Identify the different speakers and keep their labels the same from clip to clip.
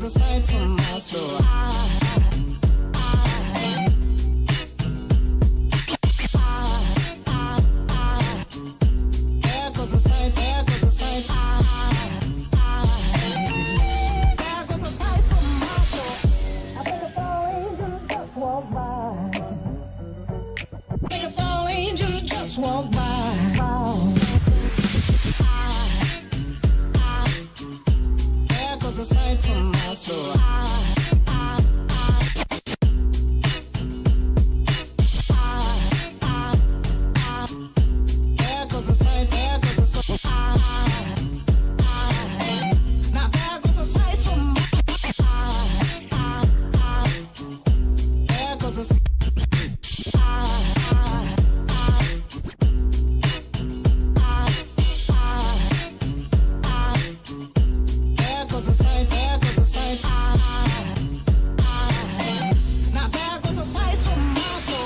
Speaker 1: goes aside from my soul. There goes aside, there goes aside. There goes aside from my soul. I think it's all angels just walk by. I think it's all angels just walk by. There goes aside from my soul. There goes aside, there goes aside. Now there goes aside from my there goes aside. There goes aside, there goes aside. Now there goes aside from my soul.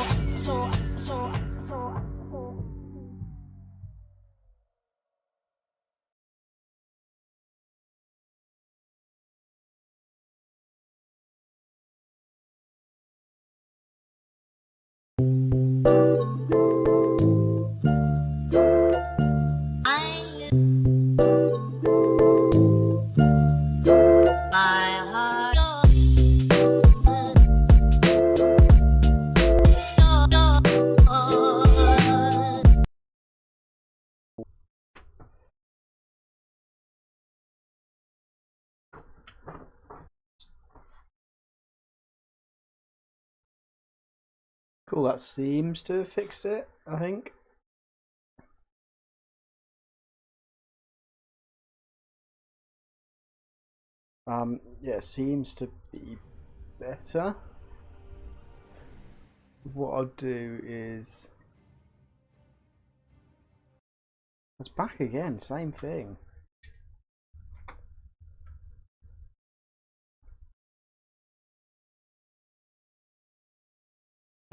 Speaker 2: Cool, that seems to have fixed it, I think. Yeah, seems to be better. What I'll do is... It's back again, same thing.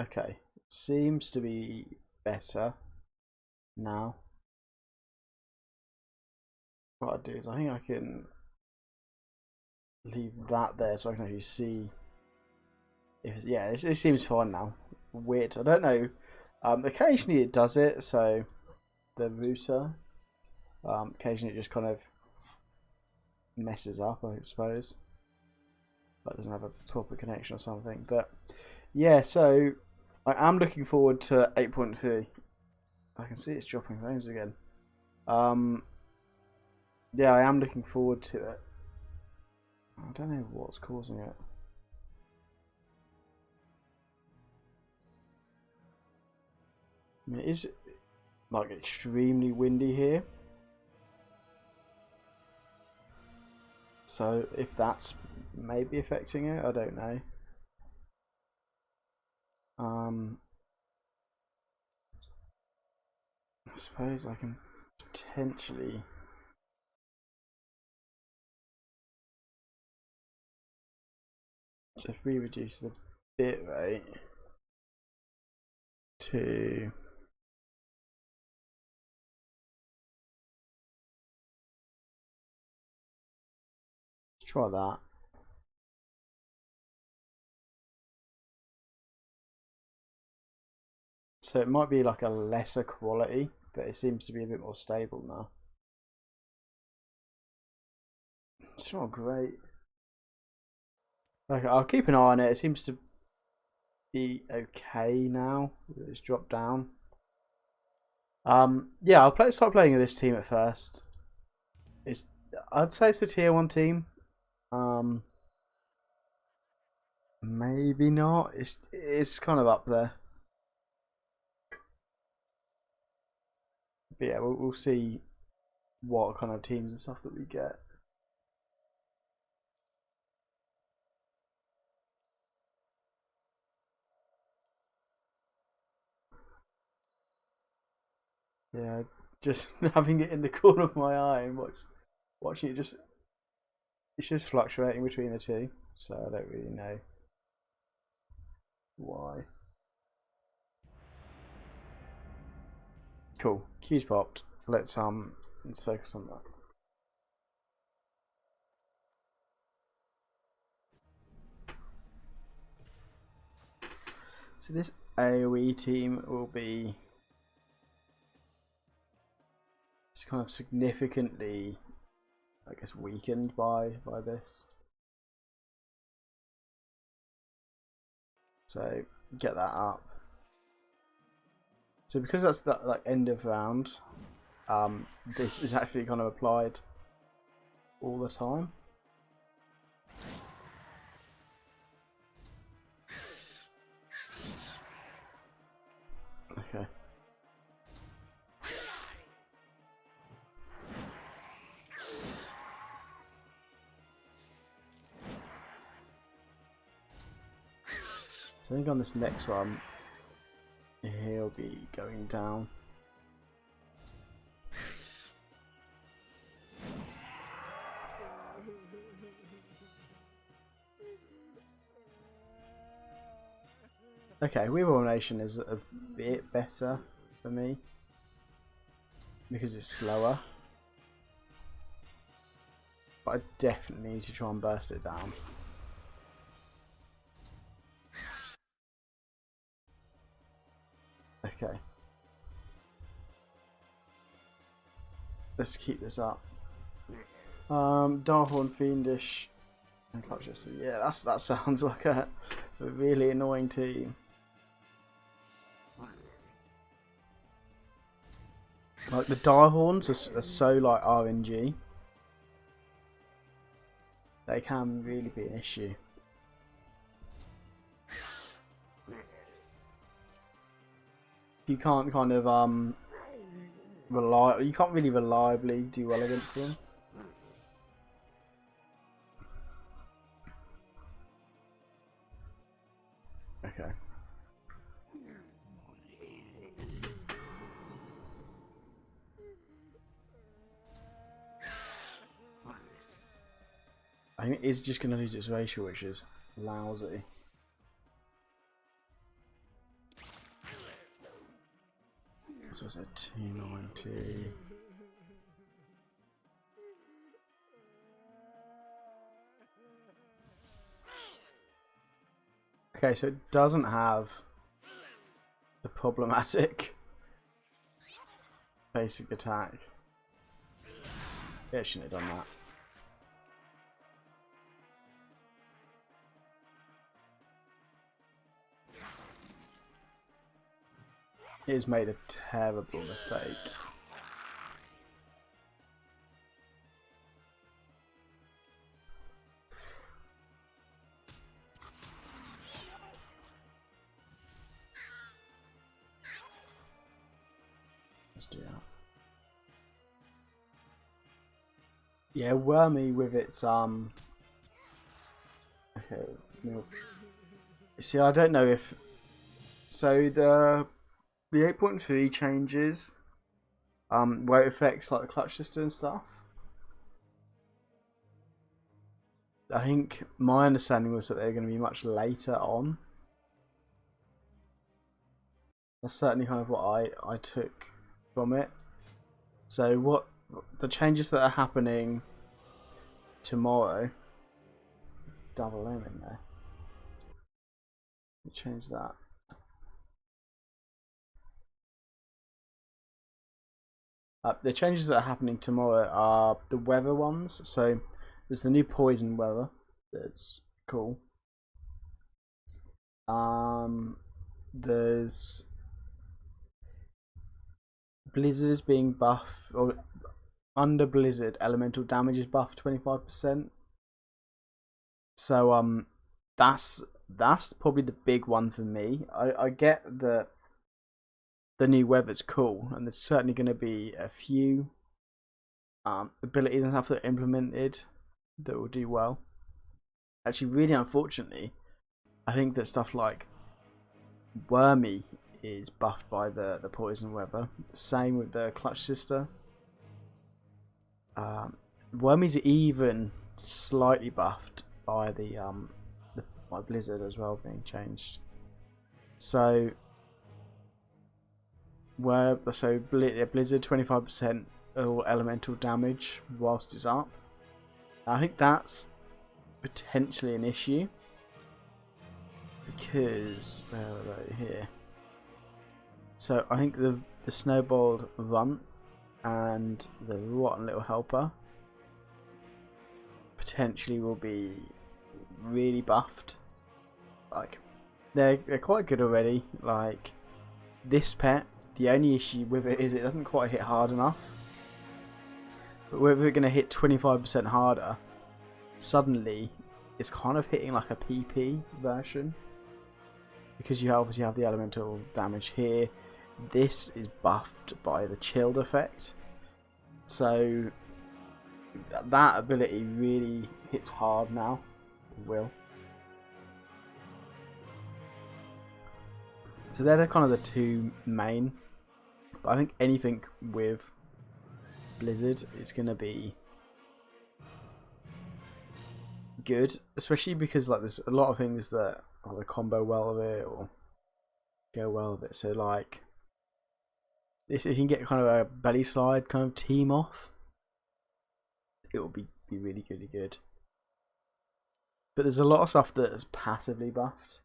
Speaker 2: Okay, seems to be better now. What I'll do is I think I can leave that there so I can actually see if yeah, it seems fine now. Weird, I don't know. Occasionally it does it, so the router occasionally it just kind of messes up, I suppose, but doesn't have a proper connection or something. But yeah, so I am looking forward to 8.3. I can see it's dropping frames again. Yeah, I am looking forward to it. I don't know what's causing it. I mean, it is like extremely windy here. So if that's maybe affecting it, I don't know. I suppose I can potentially so if we reduce the bit rate to let's try that. So it might be like a lesser quality, but it seems to be a bit more stable now. It's not great. Okay, I'll keep an eye on it. It seems to be okay now. It's dropped down. Yeah, I'll start playing with this team at first. I'd say it's a tier 1 team. Maybe not. It's kind of up there. But yeah, we'll see what kind of teams and stuff that we get. Yeah, just having it in the corner of my eye and watching it it's just fluctuating between the two, so I don't really know why. Cool, cue's popped. Let's focus on that. So this AoE team will be just kind of significantly, I guess, weakened by this. So get that up. So because that's that like end of round, this is actually kind of applied all the time. Okay. So I think on this next one, he'll be going down. Okay, Weevil Nation is a bit better for me because it's slower, but I definitely need to try and burst it down. Okay, let's keep this up. Darkhorn, Fiendish, and Clutches. Yeah, that sounds like a really annoying team. Like the Direhorns are so like RNG. They can really be an issue. You can't kind of you can't really reliably do well against them. Okay. I think it's just going to lose its racial, which is lousy. So it's a 290. Okay, so it doesn't have the problematic basic attack. Yeah, it shouldn't have done that. It has made a terrible mistake. Let's do that. Yeah, Wormy with its okay. See, I don't know if so the 8.3 changes where it affects like the clutch system and stuff. I think my understanding was that they're going to be much later on. That's certainly kind of what I took from it. So what the changes that are happening tomorrow, double M in there. Change that. The changes that are happening tomorrow are the weather ones. So there's the new poison weather. That's cool. There's blizzards being buffed, or under blizzard elemental damage is buffed 25%. So that's probably the big one for me. I get that the new weather's cool, and there's certainly going to be a few abilities and stuff that are implemented that will do well. Actually, really unfortunately, I think that stuff like Wormy is buffed by the poison weather. The same with the Clutch Sister. Wormy's even slightly buffed by by Blizzard as well being changed. So Blizzard 25% all elemental damage whilst it's up. I think that's potentially an issue because where are they here? So I think the snowballed runt and the rotten little helper potentially will be really buffed. Like they're quite good already. Like this pet, the only issue with it is it doesn't quite hit hard enough. But whether it's going to hit 25% harder, suddenly it's kind of hitting like a PP version. Because you obviously have the elemental damage here. This is buffed by the chilled effect. So that ability really hits hard now. It will. So they're kind of the two main. But I think anything with Blizzard is going to be good, especially because like there's a lot of things that either combo well with it or go well with it. So like this, if you can get kind of a belly slide kind of team off, it will be really good. But there's a lot of stuff that is passively buffed.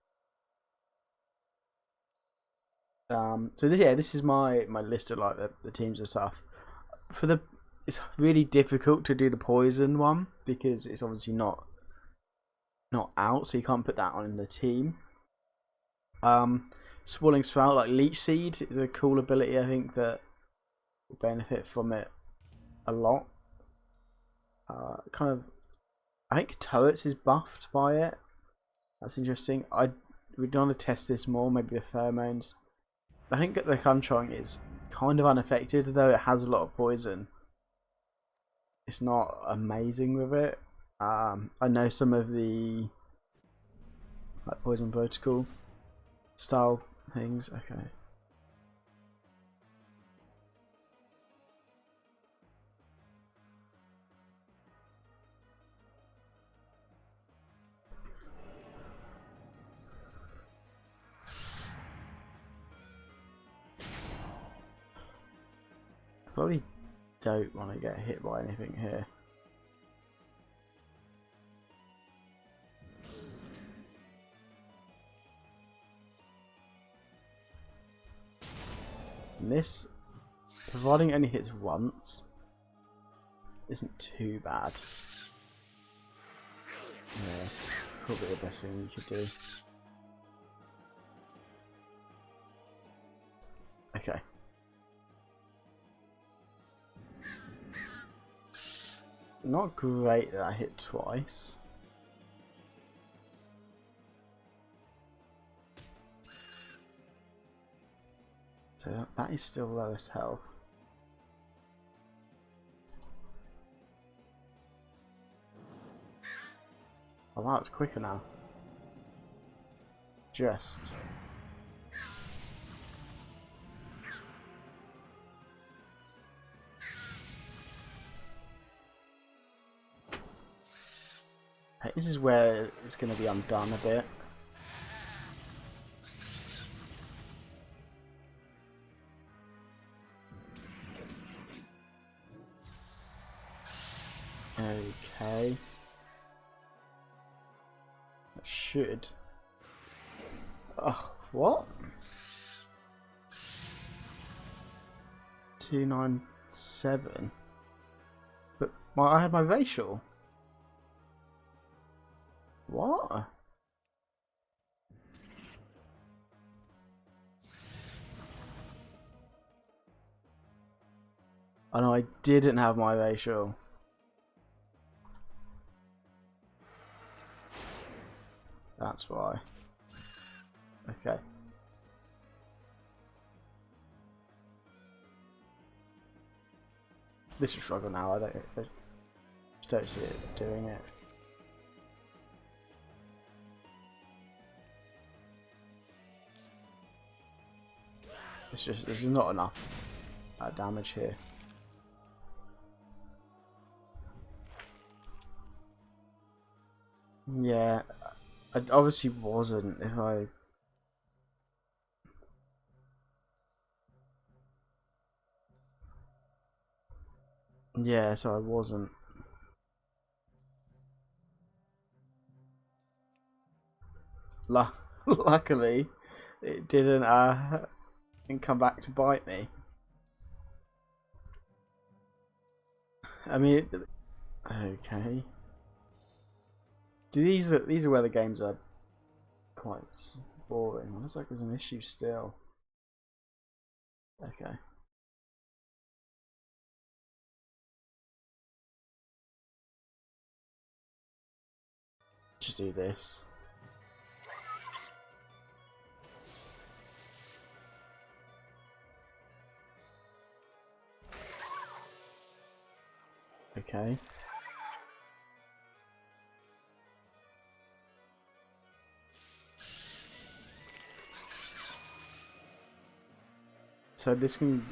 Speaker 2: So this is my list of like the teams and stuff. It's really difficult to do the poison one because it's obviously not out, so you can't put that on in the team. Swirling Spout, like Leech Seed, is a cool ability. I think that will benefit from it a lot. I think Turrets is buffed by it. That's interesting. We'd want to test this more. Maybe the pheromones. I think that the Kunchong is kind of unaffected, though it has a lot of poison. It's not amazing with it. I know some of the like poison protocol style things. Okay. Probably don't want to get hit by anything here. And this, providing it only hits once, isn't too bad. Yeah, that's probably the best thing you could do. Okay. Not great that I hit twice. So that is still lowest health. Oh wow, it's quicker now. Just. Hey, this is where it's going to be undone a bit. Okay. That should. Oh, what? 297. But I had my racial. What? Oh no, I didn't have my racial. That's why. Okay. This is struggle now. I just don't see it doing it. It's just there's not enough damage here. Yeah, I obviously wasn't. If I yeah, so I wasn't. Luckily, it didn't come back to bite me. I mean, okay. These are where the games are quite boring. It looks like there's an issue still. Okay. Just do this. Okay. So this can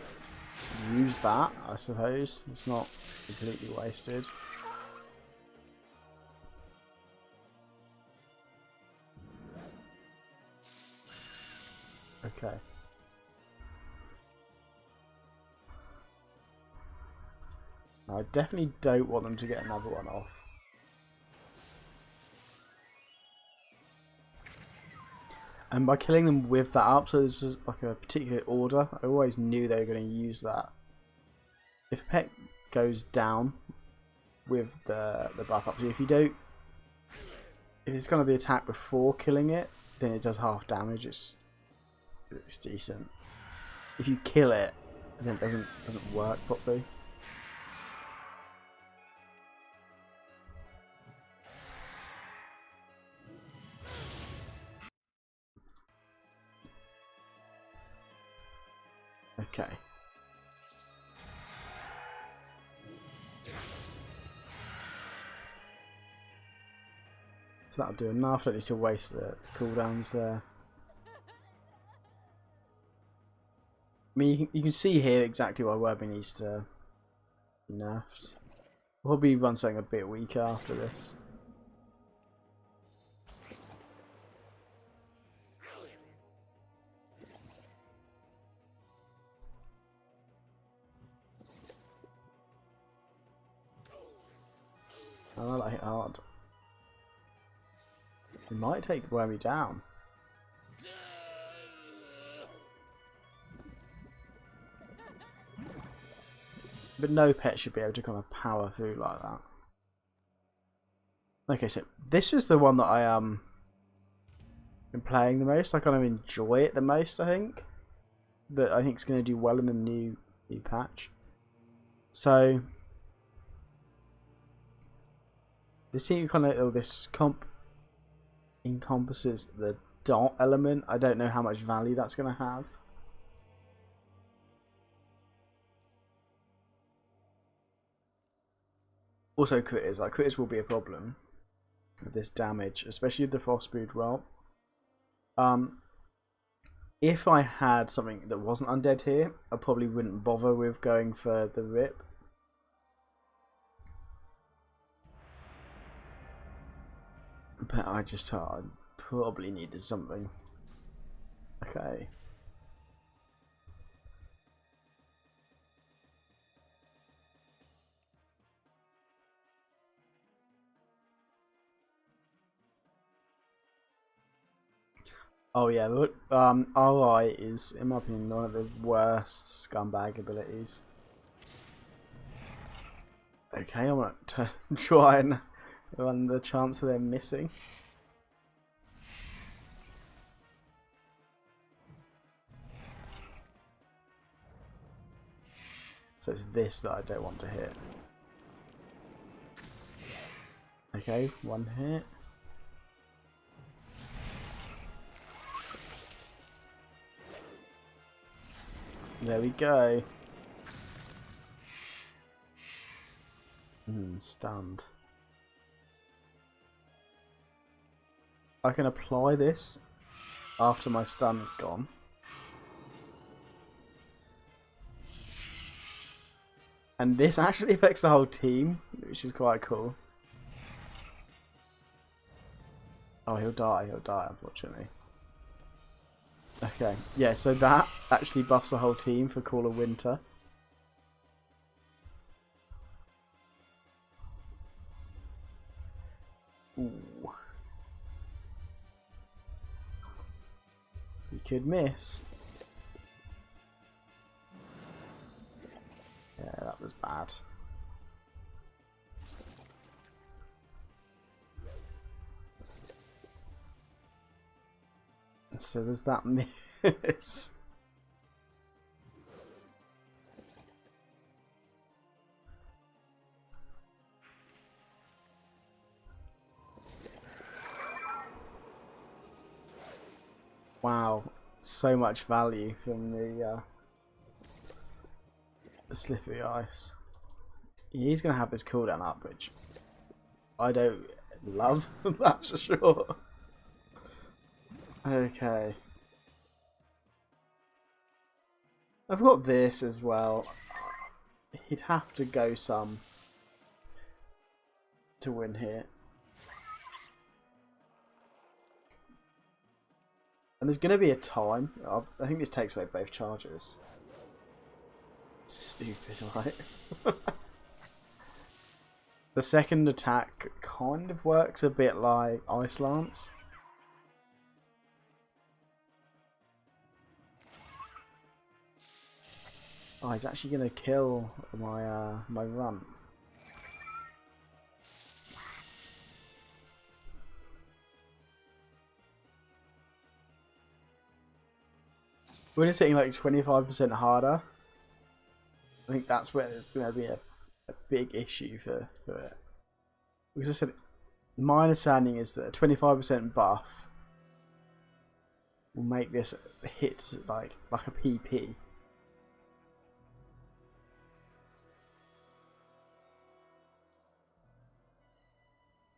Speaker 2: use that, I suppose. It's not completely wasted. Okay. I definitely don't want them to get another one off. And by killing them with that up, so there's just like a particular order, I always knew they were going to use that. If a pet goes down with the buff up, so if it's kind of the attack before killing it, then it does half damage. It's decent. If you kill it, then it doesn't work properly. Okay. So that'll do enough. Don't need to waste the cooldowns there. I mean, you can see here exactly why Werby needs to be nerfed. We'll probably run something a bit weaker after this. Oh, that hit hard. It might take Wormy down. But no pet should be able to kind of power through like that. Okay, so this was the one that I been playing the most. I kind of enjoy it the most, I think. That I think it's going to do well in the new patch. So this team kind of this encompasses the dot element. I don't know how much value that's going to have. Also critters. Like critters will be a problem with this damage, especially with the Frostbrood roll. If I had something that wasn't undead here, I probably wouldn't bother with going for the rip. But I just thought I probably needed something. Okay. Oh yeah, look, RI is, in my opinion, one of the worst scumbag abilities. Okay, I want to try and run the chance of them missing. So it's this that I don't want to hit. Okay, one hit. There we go. Stunned. I can apply this after my stun's gone. And this actually affects the whole team, which is quite cool. Oh, he'll die, unfortunately. Okay, yeah, so that actually buffs the whole team for Call of Winter. Ooh. could miss. Yeah, that was bad. So there's that miss. Wow, so much value from the slippery ice. He's going to have his cooldown up, which I don't love, that's for sure. Okay. I've got this as well. He'd have to go some to win here. And there's going to be a time. I think this takes away both charges. Stupid, right? The second attack kind of works a bit like Ice Lance. Oh, he's actually going to kill my my run. When it's hitting like 25% harder, I think that's where there's going to be a big issue for it. Because I said, my understanding is that a 25% buff will make this hit like a PP.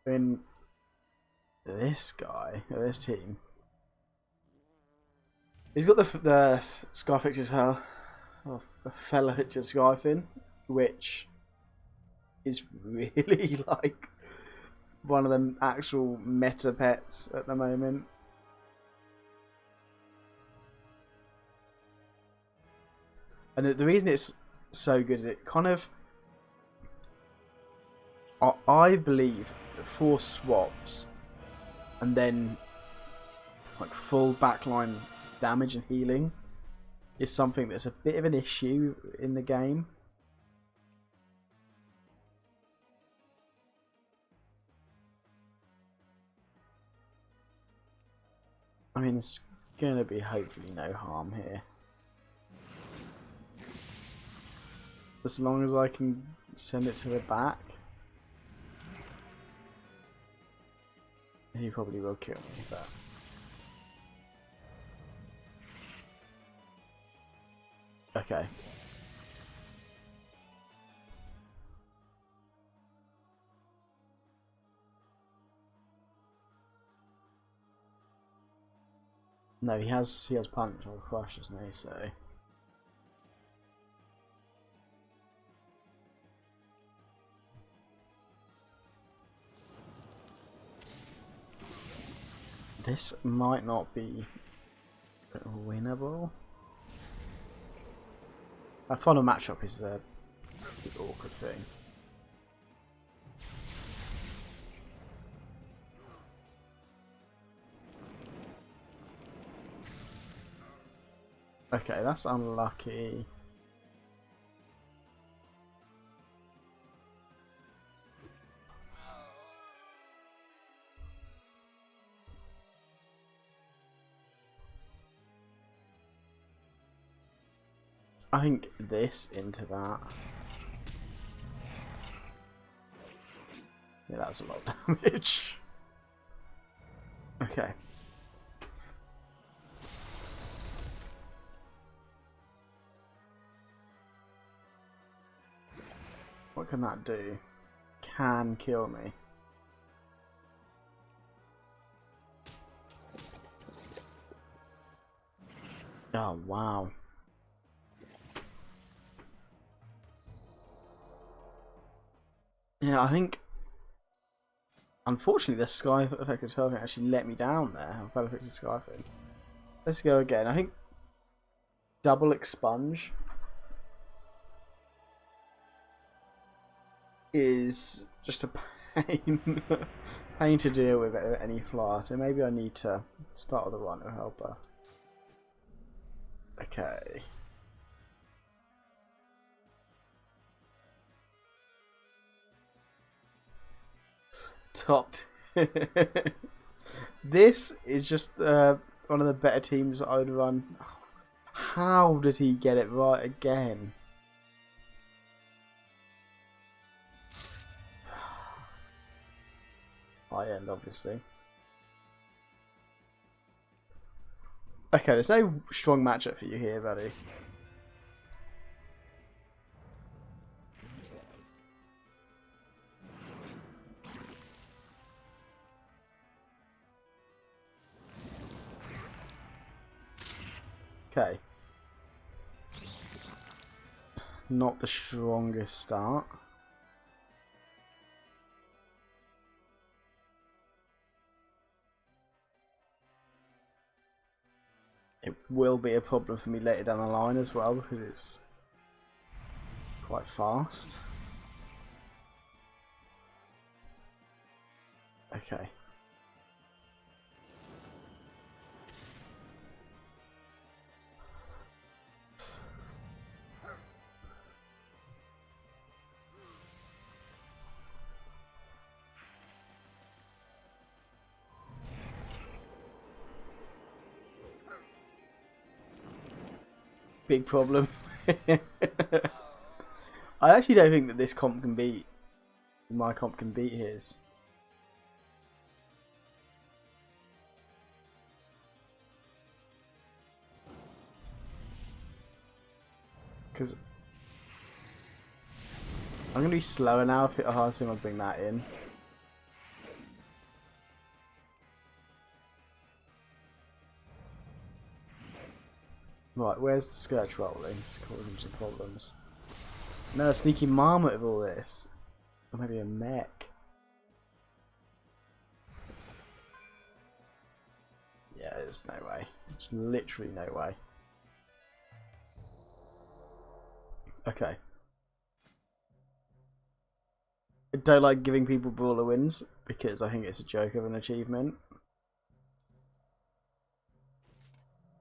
Speaker 2: When this guy, or this team, he's got the Skyfix as well, or Fellow Skyfin, which is really like one of the actual meta pets at the moment. And the reason it's so good is it kind of, I believe, 4 swaps and then like full backline damage and healing is something that's a bit of an issue in the game. I mean, it's gonna be hopefully no harm here, as long as I can send it to the back. He probably will kill me, but okay. No, he has punch or crush, doesn't he? So this might not be winnable. My final matchup is the awkward thing. Okay, that's unlucky. I think this into that. Yeah, that's a lot of damage. Okay. What can that do? Can kill me. Oh, wow. Yeah, I think, unfortunately, the Sky Affected Turfing actually let me down there. I've affected Sky thing. Let's go again. I think double expunge is just a pain, pain to deal with at any flyer. So maybe I need to start with a runner helper. Okay. Top. This is just one of the better teams I would run. How did he get it right again? High end, obviously. Okay, there's no strong matchup for you here, buddy. Okay. Not the strongest start. It will be a problem for me later down the line as well because it's quite fast. Okay. Big problem. I actually don't think that this comp can beat my comp can beat his. Because I'm going to be slower now if I assume I bring that in. Right, where's the skirt rolling? It's causing some problems. No, a sneaky marmot of all this. Or maybe a mech. Yeah, there's no way. There's literally no way. Okay. I don't like giving people brawler wins because I think it's a joke of an achievement.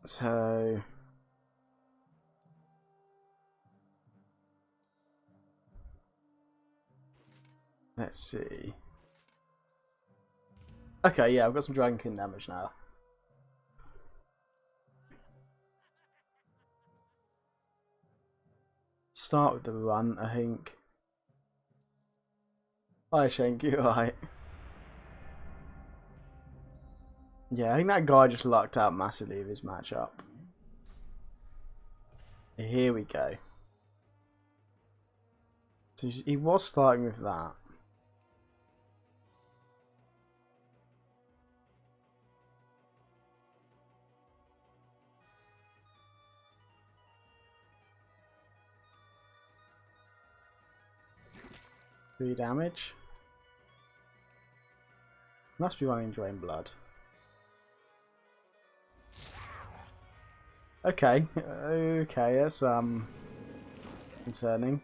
Speaker 2: So let's see. Okay, yeah, I've got some Dragon King damage now. Start with the run, I think. Hi Shank, you alright? Yeah, I think that guy just lucked out massively with his matchup. Here we go. So he was starting with that. Three damage. Must be running Drain Blood. Okay, okay, that's concerning.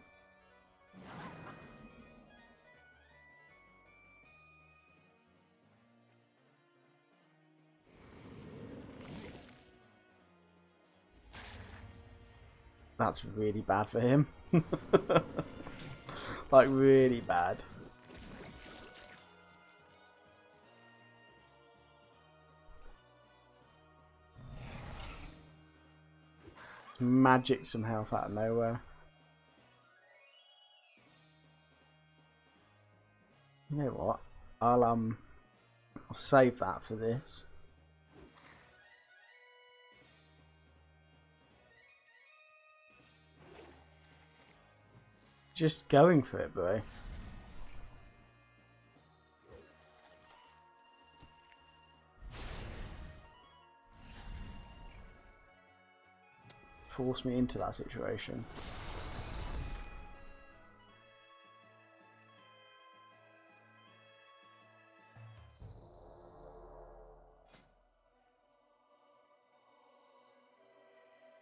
Speaker 2: That's really bad for him. Like really bad. Magic some health out of nowhere. You know what? I'll save that for this. Just going for it, bro. Force me into that situation.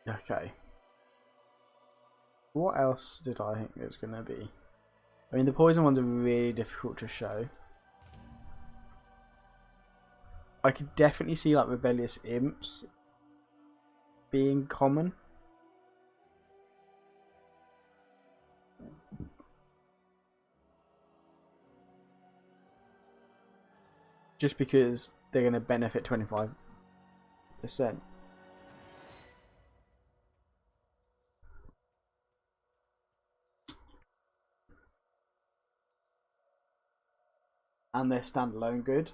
Speaker 2: Okay. What else did I think there was going to be? I mean, the poison ones are really difficult to show. I could definitely see like rebellious imps being common. just because they're going to benefit 25%. And they're standalone good.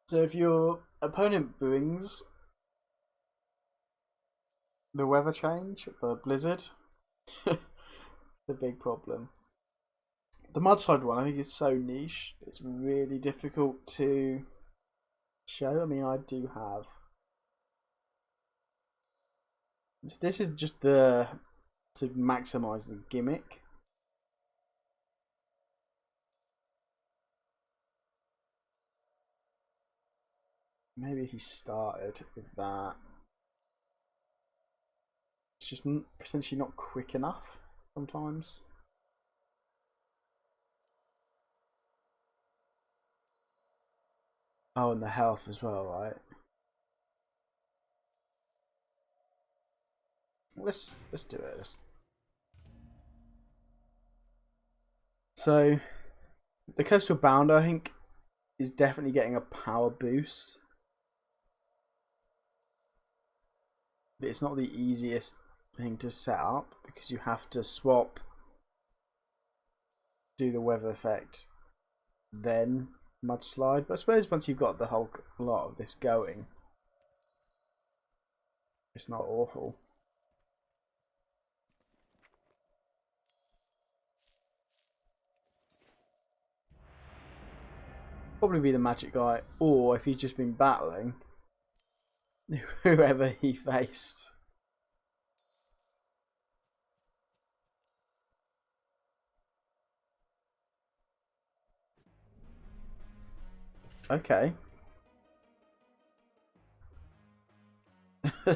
Speaker 2: So if your opponent brings the weather change, the blizzard, the big problem. The mudslide one, I think, is so niche. It's really difficult to show. I mean, I do have. This is just to maximize the gimmick. Maybe he started with that. It's just potentially not quick enough sometimes. Oh, and the health as well, right? Let's do it. So, the Coastal Bounder, I think, is definitely getting a power boost. But it's not the easiest thing to set up because you have to swap, do the weather effect, then mudslide. But I suppose once you've got the whole lot of this going, it's not awful. Probably be the magic guy, or if he's just been battling, whoever he faced. Okay.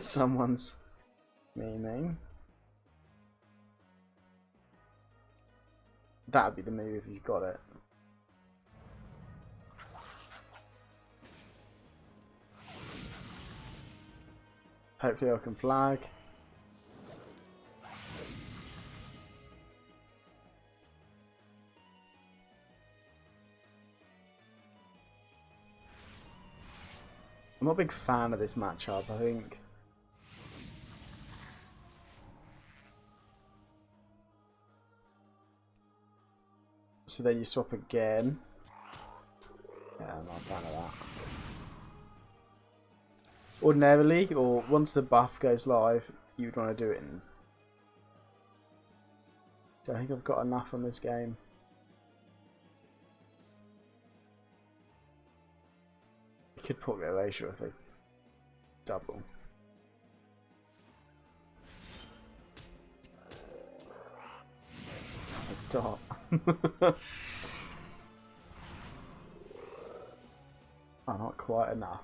Speaker 2: Someone's memeing. That'd be the move if you got it. Hopefully I can flag. I'm not a big fan of this matchup, I think. So then you swap again. Yeah, I'm not a fan of that. Ordinarily, or once the buff goes live, you'd want to do it in. I think I've got enough on this game. You could put it later if they double. A dot. Oh, not quite enough.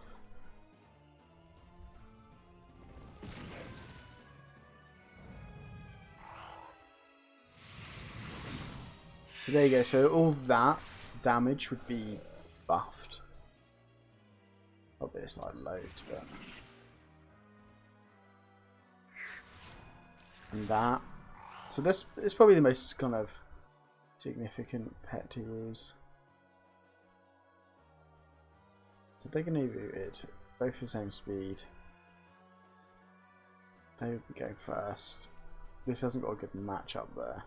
Speaker 2: So there you go, so all that damage would be buffed. Probably it's like loads, but... And that. So this is probably the most kind of significant pet to use. So they're going to be rooted, both the same speed. They would be going first. This hasn't got a good match up there.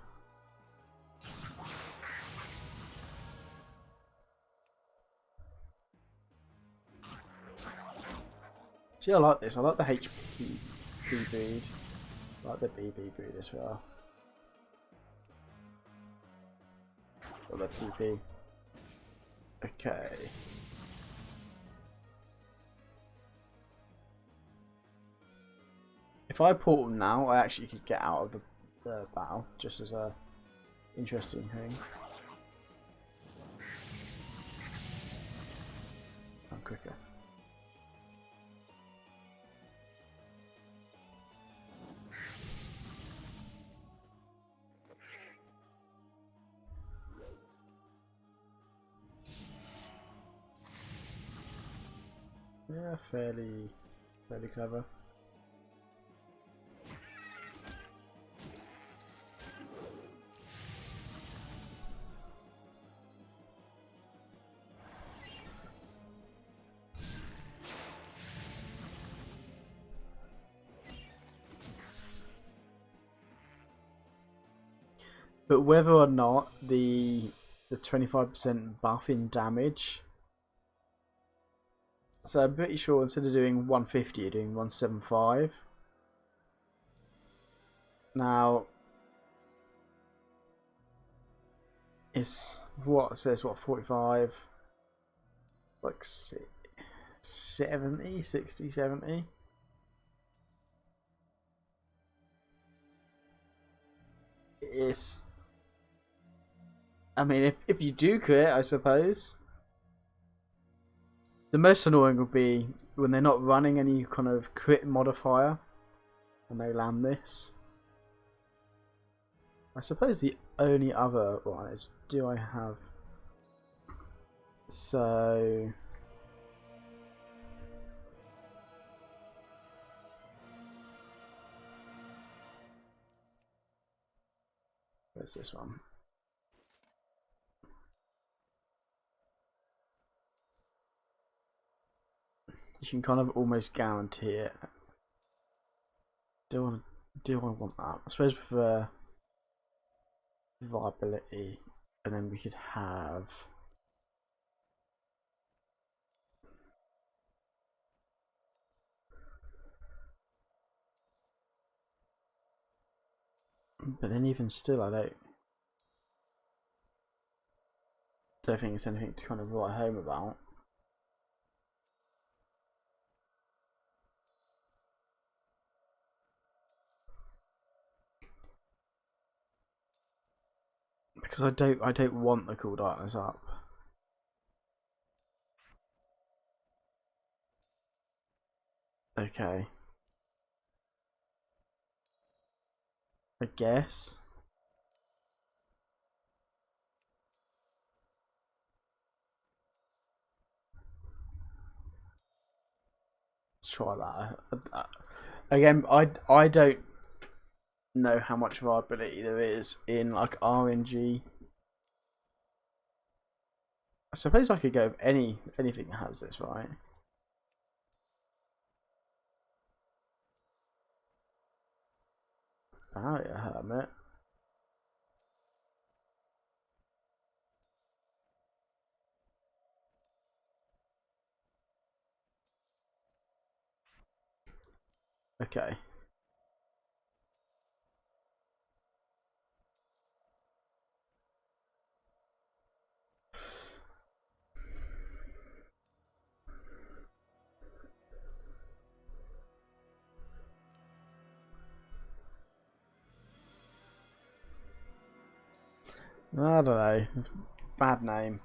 Speaker 2: See, I like this. I like the HP breed. I like the BB breed as well. Or the PP. Okay. If I portal now, I actually could get out of the battle, just as a interesting thing. I'm quicker. Yeah, fairly clever. But whether or not the 25% buff in damage. So I'm pretty sure instead of doing 150, you're doing 175. Now, it's what it says, what, 45? Like 70, 60, 70? It's. I mean, if you do crit, I suppose. The most annoying would be when they're not running any kind of crit modifier and they land this. I suppose the only other one is, do I have... So... Where's this one? You can kind of almost guarantee it. Do I want that? I suppose for viability, and then we could have... But then even still, I don't think it's anything to kind of write home about. Because I don't want the cool darkness up. Okay. I guess. Let's try that. Again, I don't know how much viability there is in like RNG. I suppose I could go with anything that has this, right? Oh yeah, hermit. Okay. I don't know. Bad name.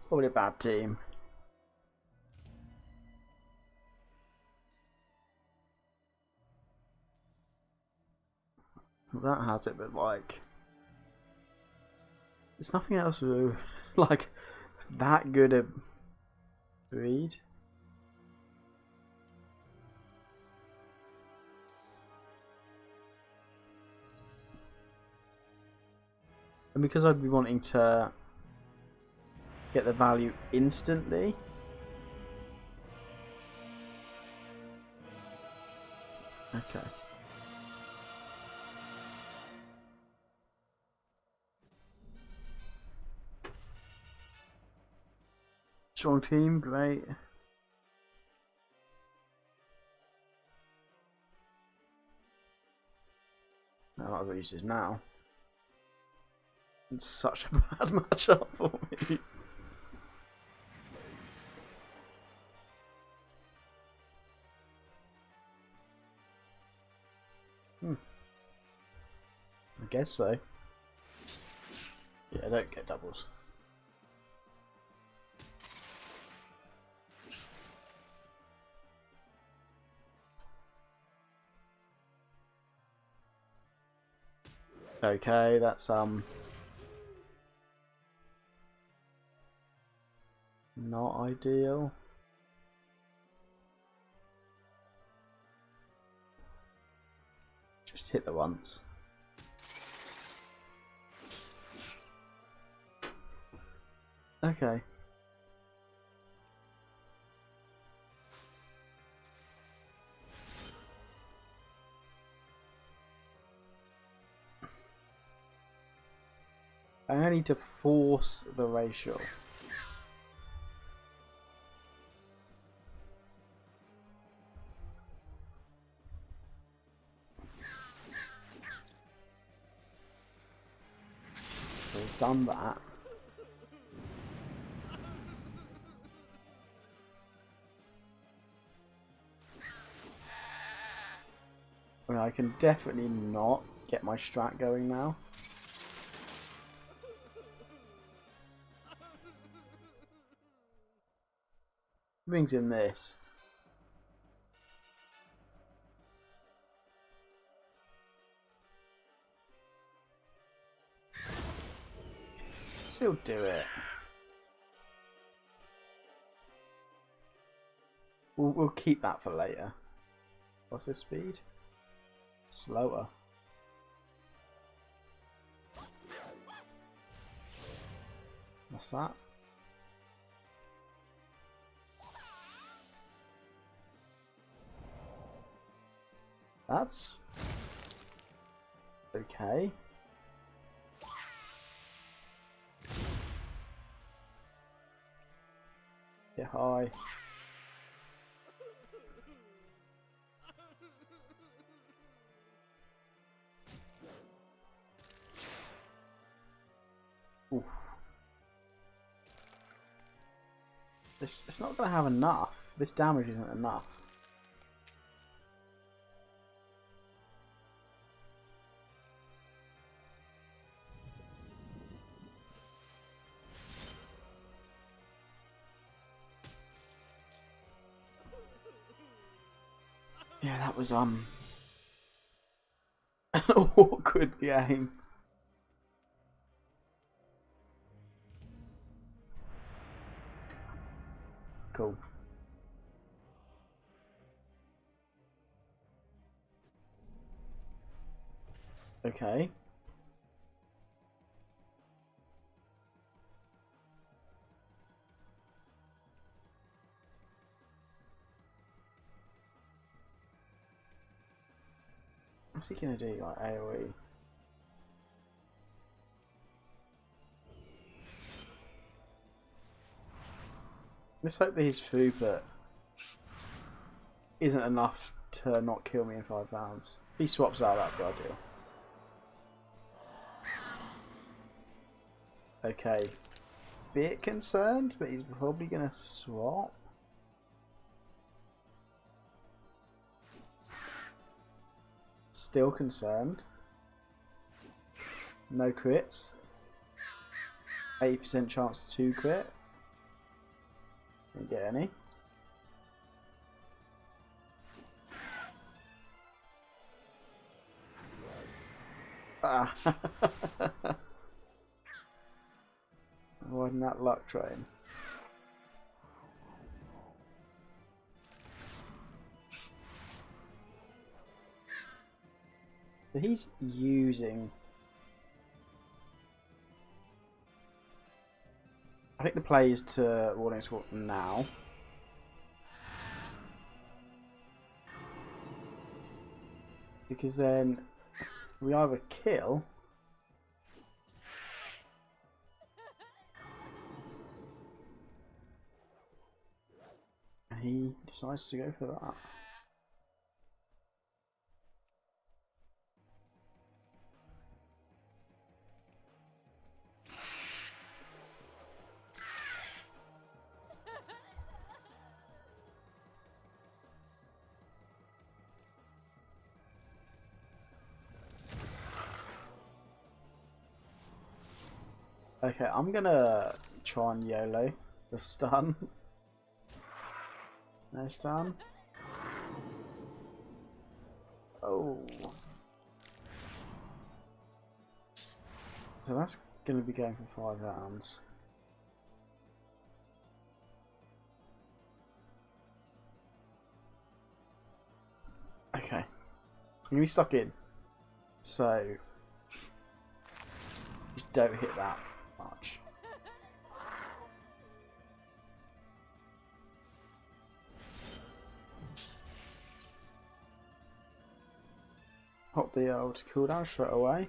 Speaker 2: Probably a bad team. That has it, but like, there's nothing else really, like that good at read. And because I'd be wanting to get the value instantly. Okay. Strong team, great. I might as well use this now. It's such a bad matchup for me. I guess so. Yeah, I don't get doubles. Okay, that's not ideal. Just hit the once. Okay. I need to force the racial. So we've done that. I mean, I can definitely not get my strat going now. Brings in this. Still do it. We'll keep that for later. What's his speed? Slower. What's that? That's okay. Get high. Oof. It's not going to have enough. This damage isn't enough. Yeah, that was an awkward game. Cool. Okay. What's he gonna do? Like AoE? Let's hope that his Fupa isn't enough to not kill me in 5 rounds. If he swaps out, that'd be ideal. Okay. Bit concerned, but he's probably gonna swap. Still concerned. No crits. 80% chance to crit. Didn't get any. Ah. Avoiding that luck train. So he's using... I think the play is to warning swap now. Because then we either kill and he decides to go for that. Okay, I'm gonna try and YOLO the stun. No stun. Oh. So that's gonna be going for 5 rounds. Okay. I'm gonna be stuck in. So just don't hit that much. Pop the old cooldown straight away.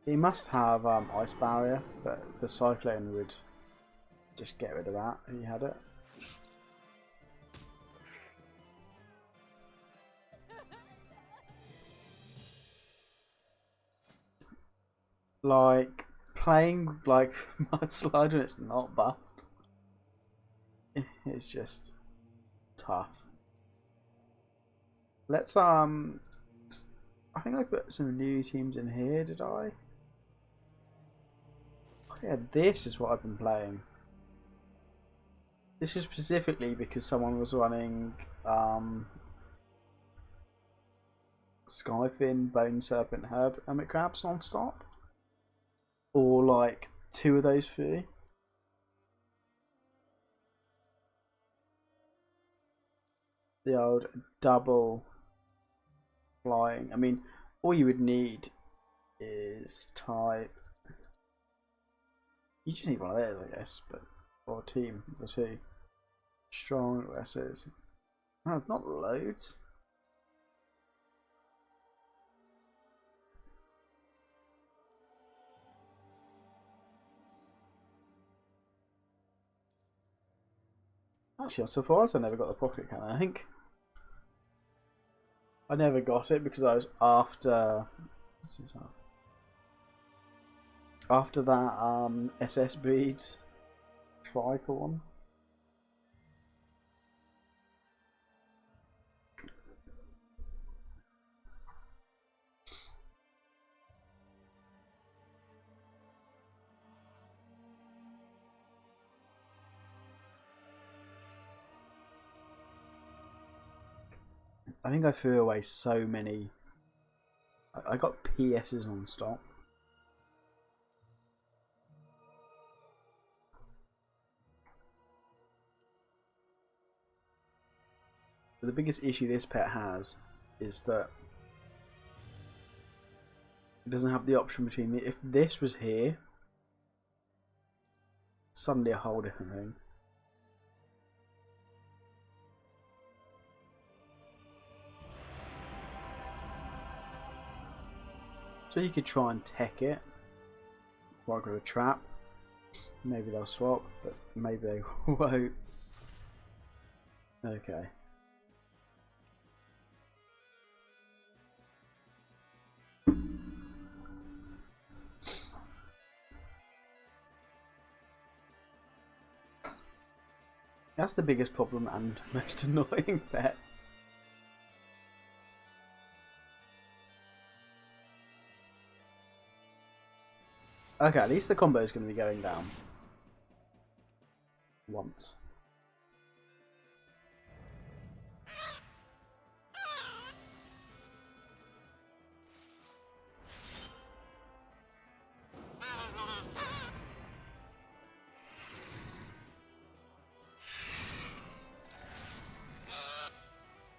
Speaker 2: He must have ice barrier, but the cyclone would just get rid of that if he had it. Like playing like Mudslide when it's not buffed, it's just tough. Let's I think I put some new teams in here. Did I? Oh, yeah, this is what I've been playing. This is specifically because someone was running Skyfin, Bone Serpent, Hermit Crabs non-stop. Or like 2 of those 3. The old double flying. I mean, all you would need is type. You just need one of those, I guess, but or a team, the 2. Strong vessels. No, it's not loads. Actually, I'm surprised I never got the pocket cannon. I think I never got it because I was after. What's this after that SS beads tricor one. I think I threw away so many. I got PSs non stop. But the biggest issue this pet has is that it doesn't have the option between if this was here, it's suddenly a whole different thing. So you could try and tech it, work with a trap. Maybe they'll swap, but maybe they won't. Okay. That's the biggest problem and most annoying pet. Okay, at least the combo is going to be going down. Once.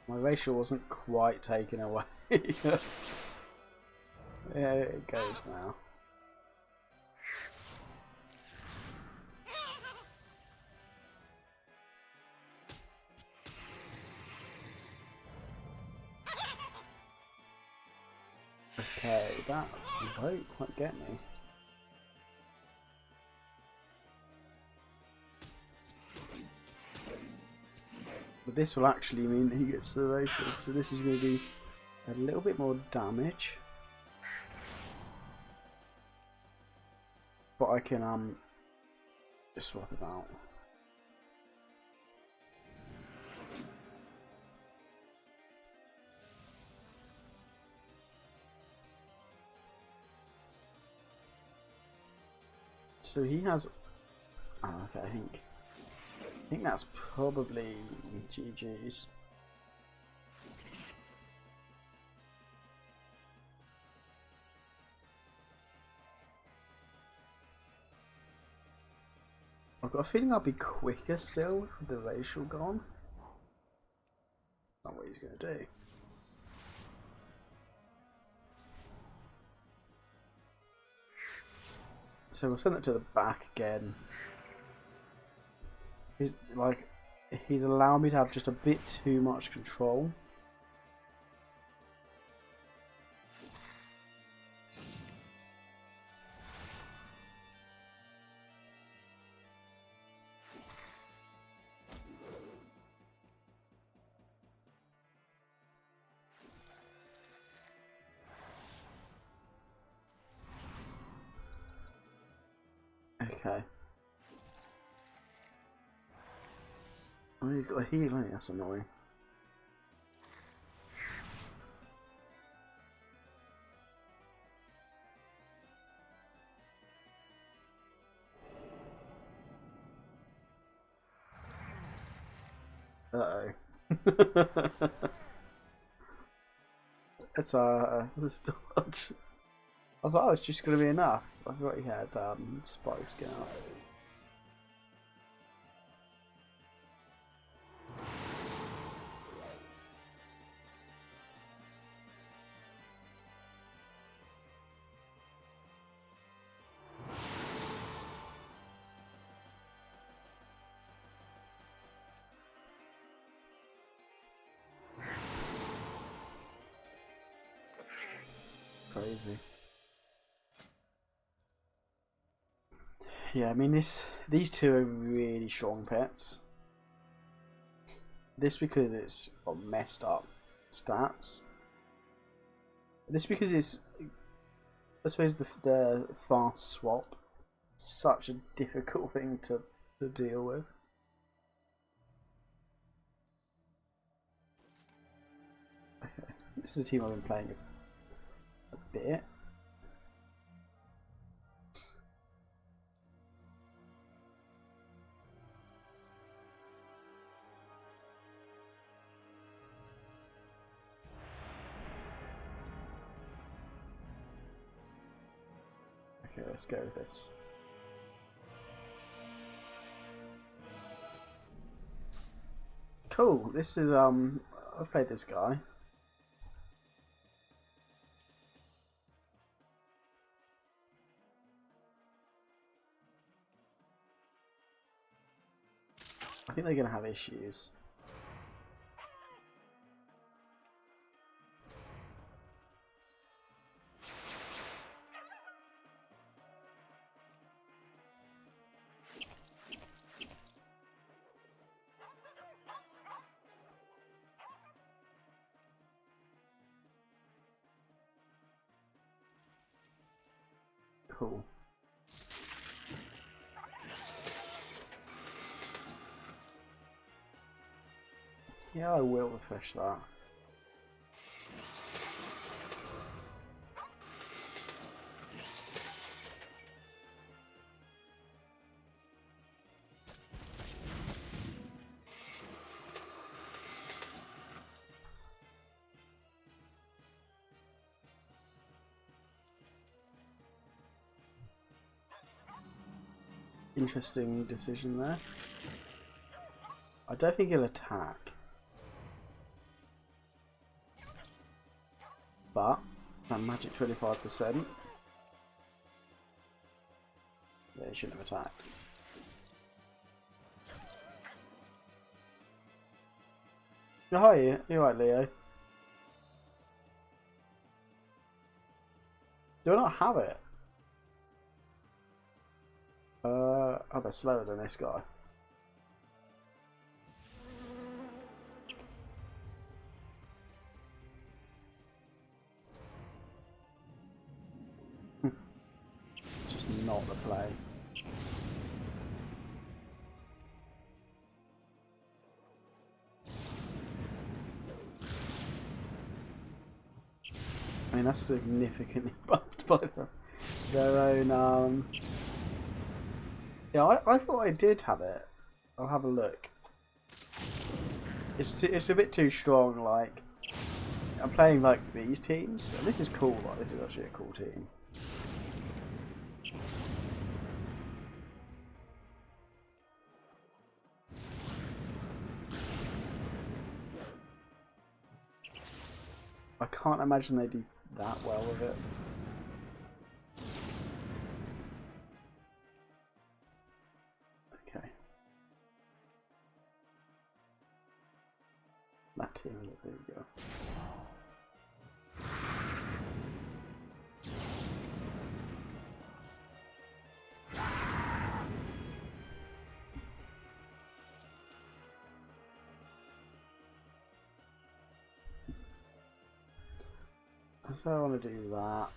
Speaker 2: My racial wasn't quite taken away. There it goes now. Okay, that won't quite get me. But this will actually mean that he gets the racial, so this is going to be a little bit more damage. But I can just swap it out. So he has. Oh, okay, I think that's probably GG's. I've got a feeling I'll be quicker still with the racial gone. Not what he's going to do. So we'll send it to the back again. He's allowed me to have just a bit too much control. Okay. Oh, he's got a heal, ain't he? That's annoying. Uh-oh. It's let's dodge. I was like, oh, it's just going to be enough. I forgot he had spikes going up. Crazy. Yeah, I mean these two are really strong pets. This because it's got messed up stats. This because it's, I suppose, the fast swap. Such a difficult thing to deal with. Okay. This is a team I've been playing a bit. Okay, let's go with this. Cool. This is I've played this guy. I think they're gonna have issues. Cool. Yeah, I will refresh that. Interesting decision there. I don't think he'll attack. But that magic 25%. Yeah, he shouldn't have attacked. Oh, hi, you're right, Leo. Do I not have it? Oh, they're slower than this guy. Just not the play. I mean, that's significantly buffed by their own. Yeah, I thought I did have it. I'll have a look. It's a bit too strong. Like, I'm playing like these teams, and this is cool. Like, this is actually a cool team. I can't imagine they do that well with it. Okay. That team, there we go. So I want to do that.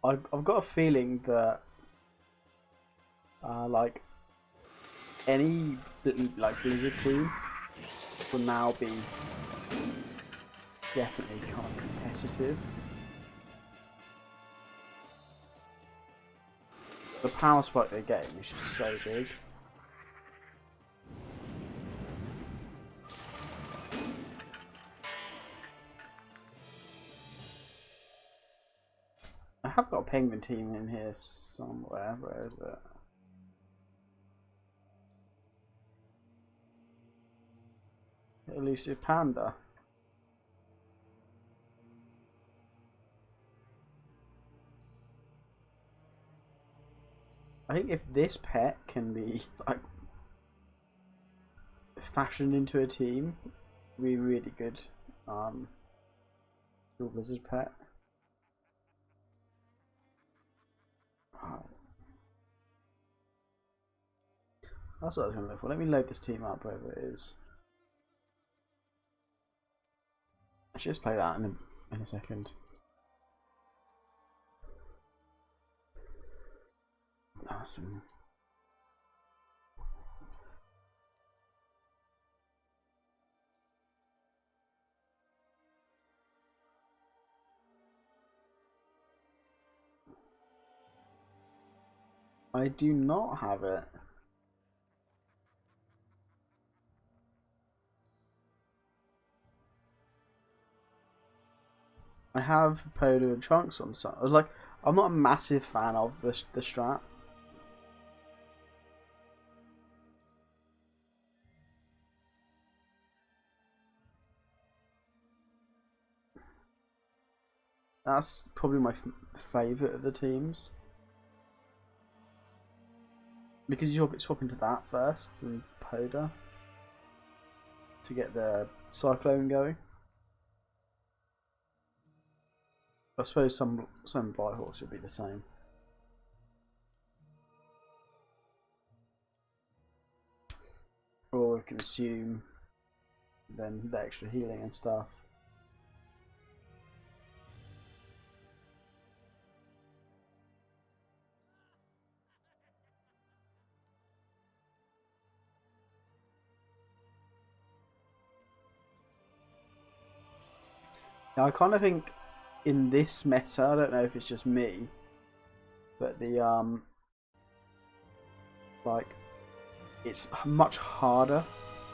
Speaker 2: I've got a feeling that like any like Blizzard team will now be definitely kind of competitive. The power spike they're getting is just so big. I have got a penguin team in here somewhere. Where is it? Elusive panda. I think if this pet can be like fashioned into a team, it'd be really good. Blizzard pet. That's what I was going to look for. Let me load this team up wherever it is. I should just play that in a second. Awesome. I do not have it. I have Polo and Trunks on some. Like, I'm not a massive fan of the strat. That's probably my favourite of the teams. Because you'll swap into that first, and Poda, to get the Cyclone going. I suppose some Blight Horse would be the same. Or consume then the extra healing and stuff. Now I kind of think in this meta, I don't know if it's just me, but the like it's much harder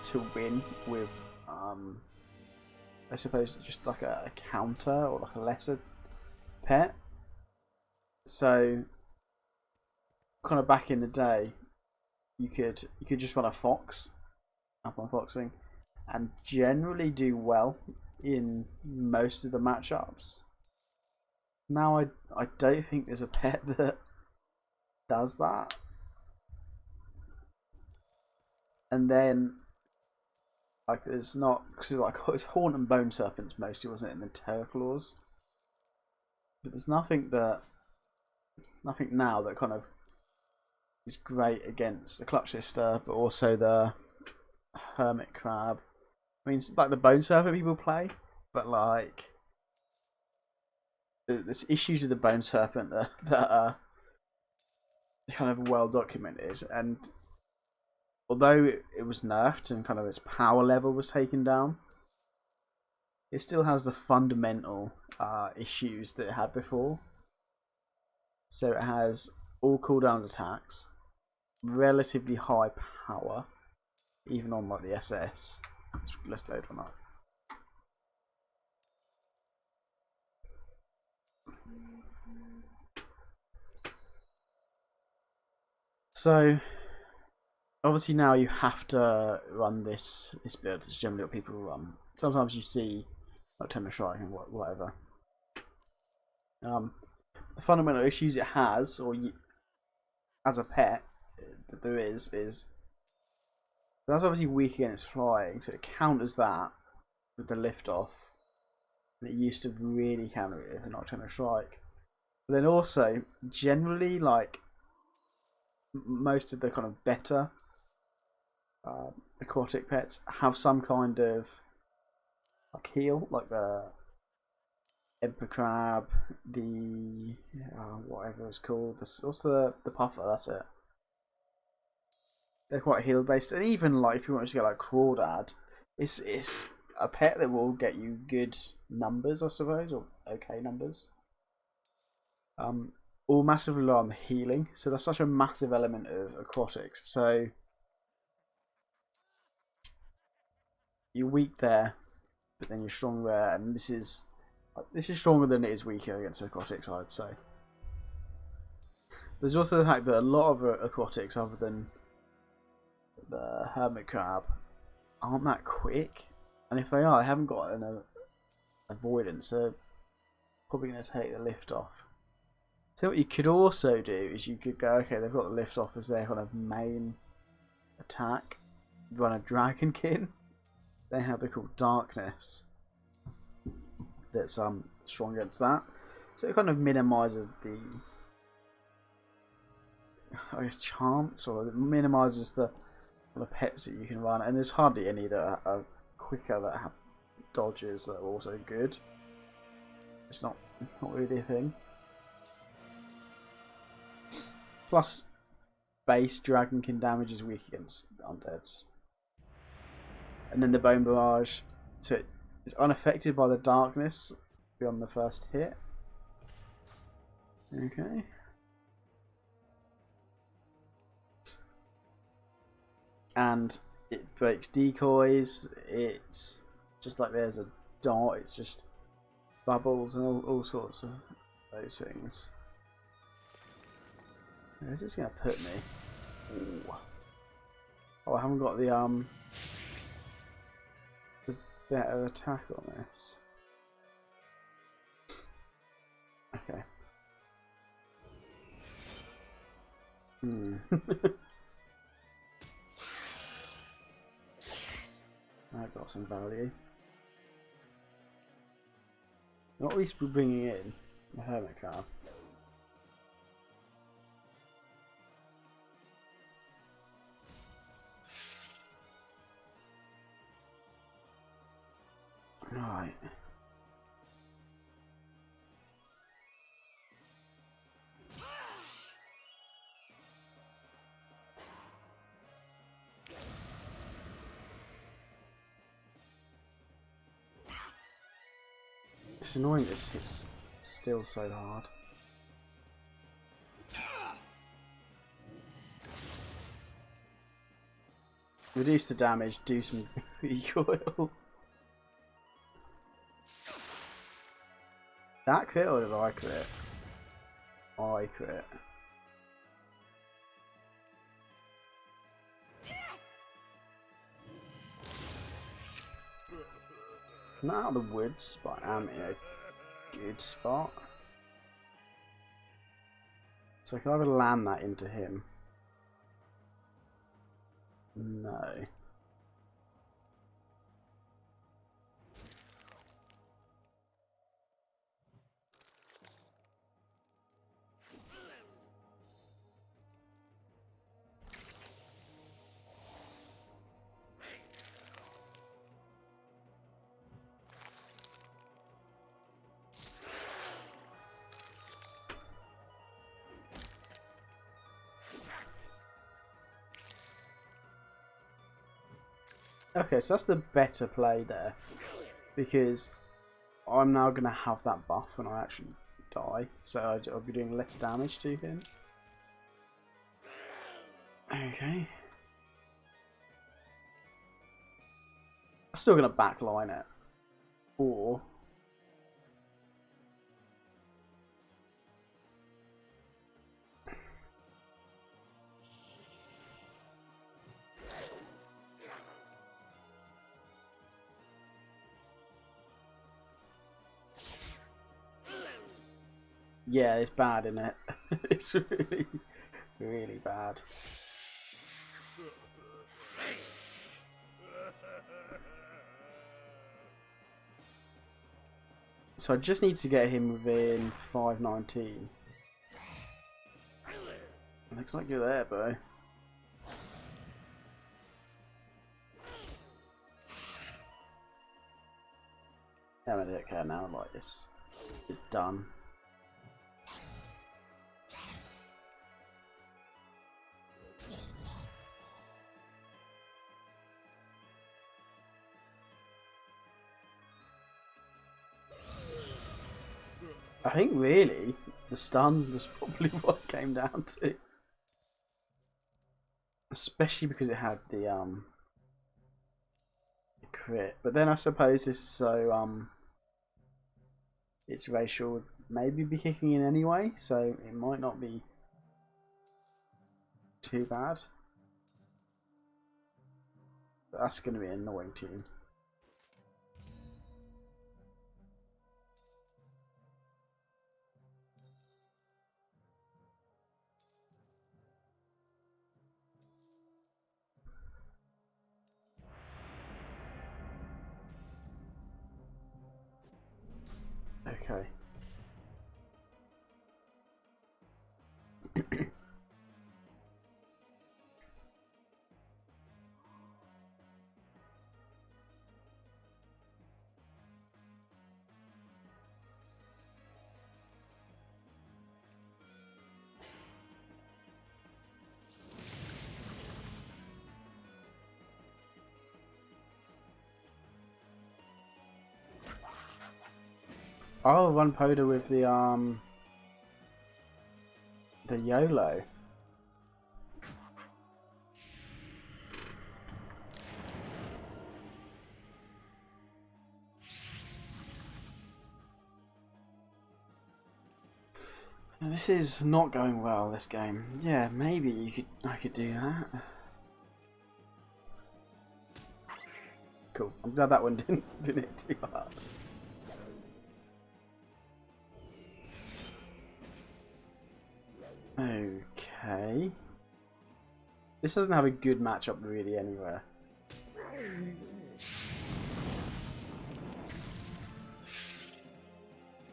Speaker 2: to win with I suppose just like a counter or like a lesser pet. So kind of back in the day, you could just run a fox up on foxing and generally do well in most of the matchups. Now I don't think there's a pet that does that. And then like there's not, cause like it's Horn and Bone Serpents mostly, wasn't it, in the Terraclaws? But there's nothing now that kind of is great against the Clutch Sister, but also the Hermit Crab. I mean, it's like the Bone Serpent people play, but like there's issues with the Bone Serpent that are kind of well documented, and although it was nerfed and kind of its power level was taken down, it still has the fundamental issues that it had before. So it has all cooldown attacks, relatively high power, even on like the SS. Let's load one up. So obviously now you have to run this build. It's generally what people run. Sometimes you see Nocturnal Strike and whatever. The fundamental issues it has, or as a pet, that there is that's obviously weak against flying, so it counters that with the lift off. And it used to really counter it with a Nocturnal Strike. But then also, generally, like most of the kind of better aquatic pets have some kind of like heal, like the Emperor Crab, the whatever it's called. What's the puffer? That's it. They're quite heal based, and even like if you want to get like Crawdad, it's a pet that will get you good numbers, I suppose, or okay numbers. All massively low on the healing, so that's such a massive element of aquatics. So you're weak there, but then you're strong there, and this is stronger than it is weaker against aquatics, I'd say. There's also the fact that a lot of aquatics, other than the hermit crab, aren't that quick, and if they are, they haven't got an avoidance, so probably going to take the lift off. So what you could also do is you could go, okay, they've got the lift off as their kind of main attack, run a dragonkin. They have the called darkness that's strong against that, so it kind of minimises the, I guess, chance, or it minimises the pets that you can run, and there's hardly any that are quicker that have dodges that are also good. It's not really a thing. Plus, base dragonkin damage is weak against undeads. And then the bone barrage, so it's unaffected by the darkness beyond the first hit. Okay. And it breaks decoys. It's just like there's a dot. It's just bubbles and all sorts of those things. Where's this gonna put me? Ooh. Oh, I haven't got the better attack on this. Okay. That got some value. Not at least we're bringing in the hermit crab. Right. It's annoying this hits still so hard. Reduce the damage, do some recoil. That crit or did I crit? I crit. Not out of the woods, but I am in a good spot. So I can either land that into him. No. Okay, so that's the better play there, because I'm now going to have that buff when I actually die, so I'll be doing less damage to him. Okay. I'm still going to backline it, or yeah, it's bad, isn't it? It's really, really bad. So I just need to get him within 519. Looks like you're there, bro. Yeah, I don't care now like this. It's done. I think really the stun was probably what it came down to. Especially because it had the crit. But then I suppose this is so its racial would maybe be kicking in anyway, so it might not be too bad. But that's gonna be an annoying team. Okay. I'll run Poda with the YOLO. Now, this is not going well, this game. Yeah, maybe I could do that. Cool. I'm glad that one didn't hit too hard. Okay. This doesn't have a good matchup really anywhere.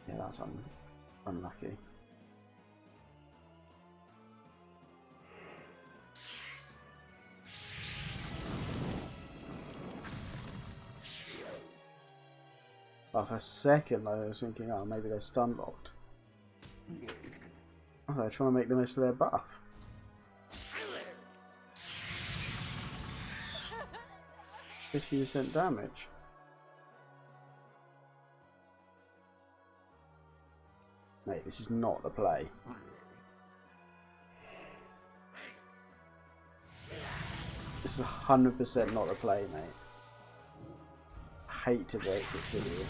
Speaker 2: Yeah, that's unlucky. Well, for a second I was thinking, oh, maybe they're stun locked. Oh, they're trying to make the most of their buff. %50 damage. Mate, this is not the play. This is 100% not the play, mate. I hate to break it to you.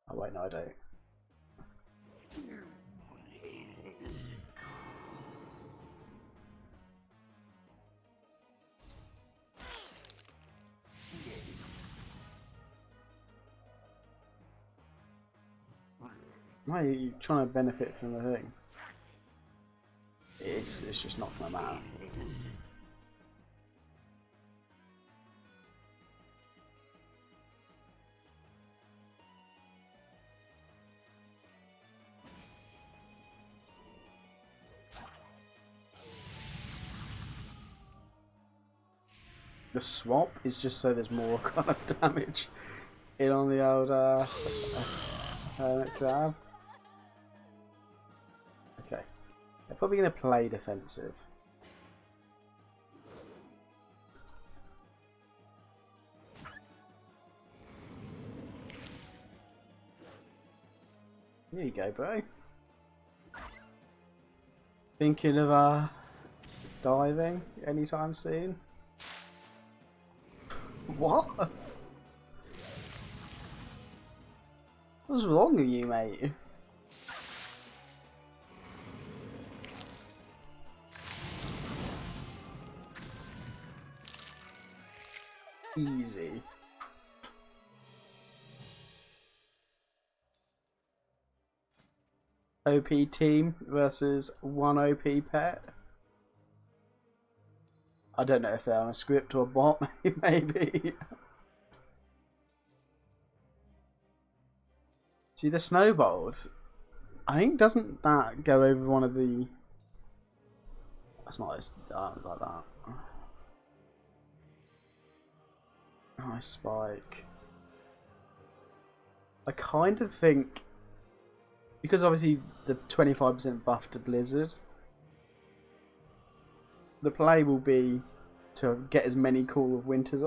Speaker 2: Oh wait, no I don't. Why are you trying to benefit from the thing? It's just not gonna matter. The swap is just so there's more kind of damage in on the old tab. Okay, they're probably going to play defensive. There you go, bro. Thinking of diving anytime soon? What? What's wrong with you, mate? Easy. OP team versus one OP pet. I don't know if they're on a script or a bot, maybe. See the snowballs? I think doesn't that go over one of the... That's not like that. Nice spike. I kind of think, because obviously the 25% buff to Blizzard, the play will be to get as many Call of Winters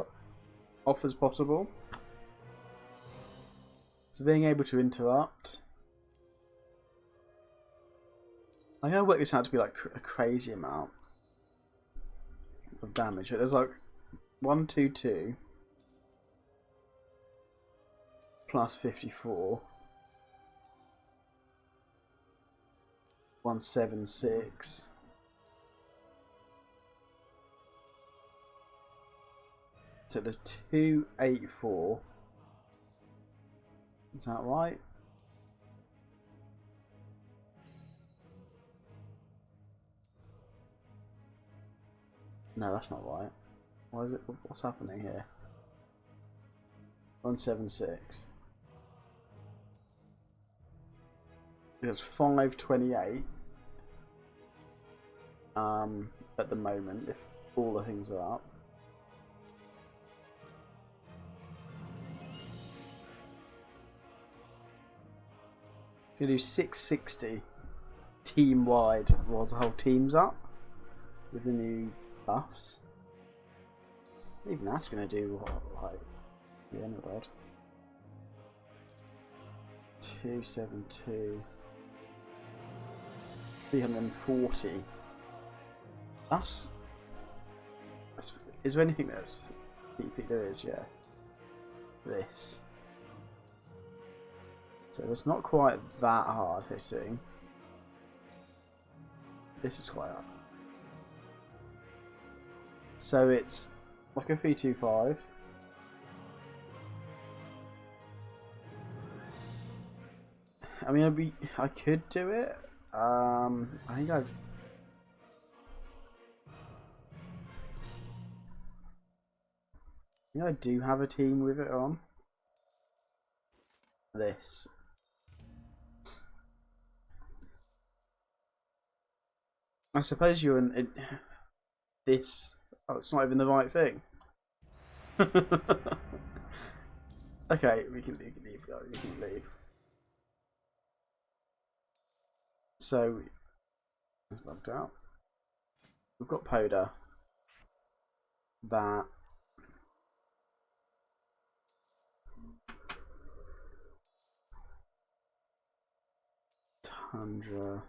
Speaker 2: off as possible. So being able to interrupt, I'm gonna work this out to be like a crazy amount of damage. There's like 122 plus 54, 176. So there's 284. Is that right? No, that's not right. Why is it? What's happening here? 176. There's 528. At the moment, if all the things are up. It's gonna do 660 team wide while the whole team's up with the new buffs. Even that's gonna do what, like, yeah, not bad. 272, 340. That's is there anything that's PP? There is, yeah. This. So it's not quite that hard hitting. This is quite hard. So it's like a 325. I mean, I could do it. I think I do have a team with it on. This. I suppose you're in this. Oh, it's not even the right thing. Okay, we can leave. We can leave. So it's bugged out. We've got Poda. That. Tundra.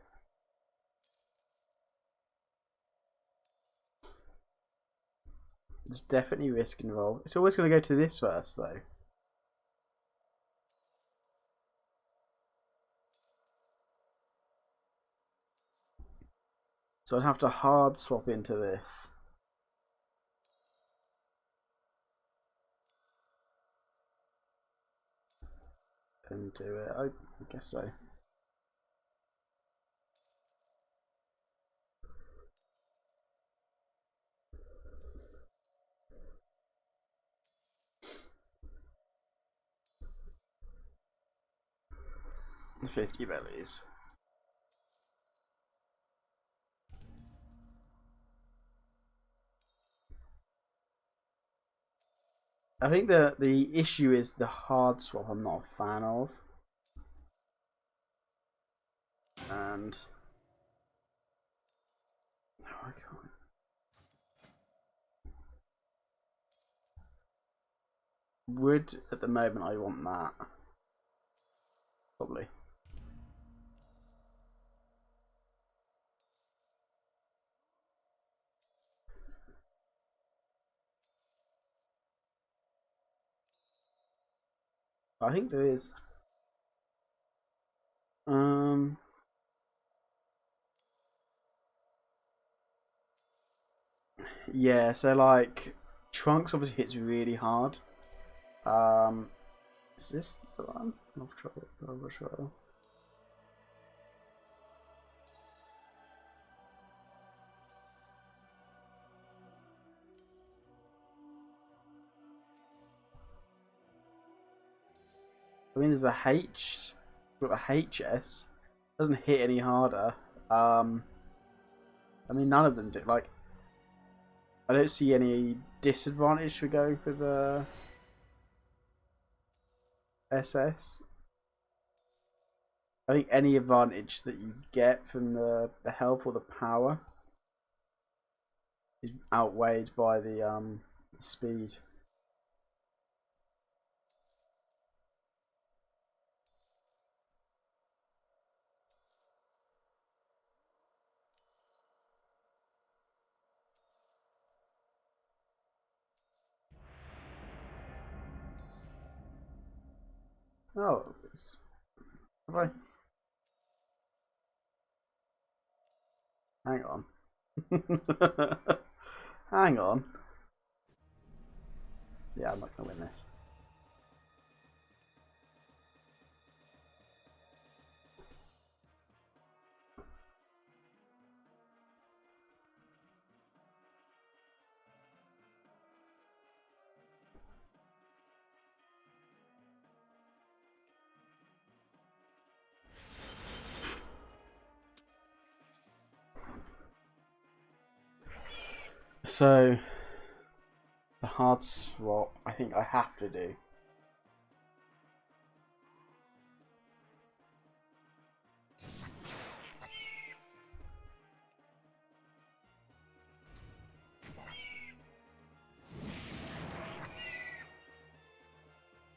Speaker 2: There's definitely risk involved. It's always going to go to this first, though. So I'd have to hard swap into this. And do it. I guess so. The 50 bellies. I think the issue is the hard swap I'm not a fan of. And no, I can't. Would at the moment I want that. Probably. I think there is. Yeah, so like Trunks obviously hits really hard. Is this the one? Overthrow. I mean, there's a H, but a HS doesn't hit any harder. I mean, none of them do. Like, I don't see any disadvantage for going for the SS. I think any advantage that you get from the health or the power is outweighed by the speed. Oh, have I? Hang on. Hang on. Yeah, I'm not gonna win this. So, the hard swap, I think I have to do.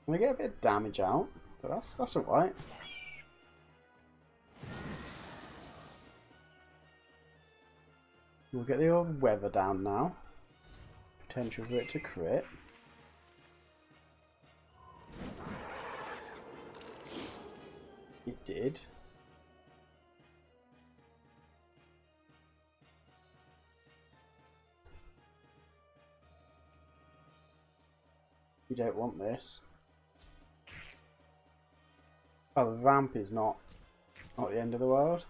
Speaker 2: I'm gonna get a bit of damage out, but that's alright. We'll get the old weather down now. Potential for it to crit. It did. You don't want this. Oh, the ramp is not the end of the world.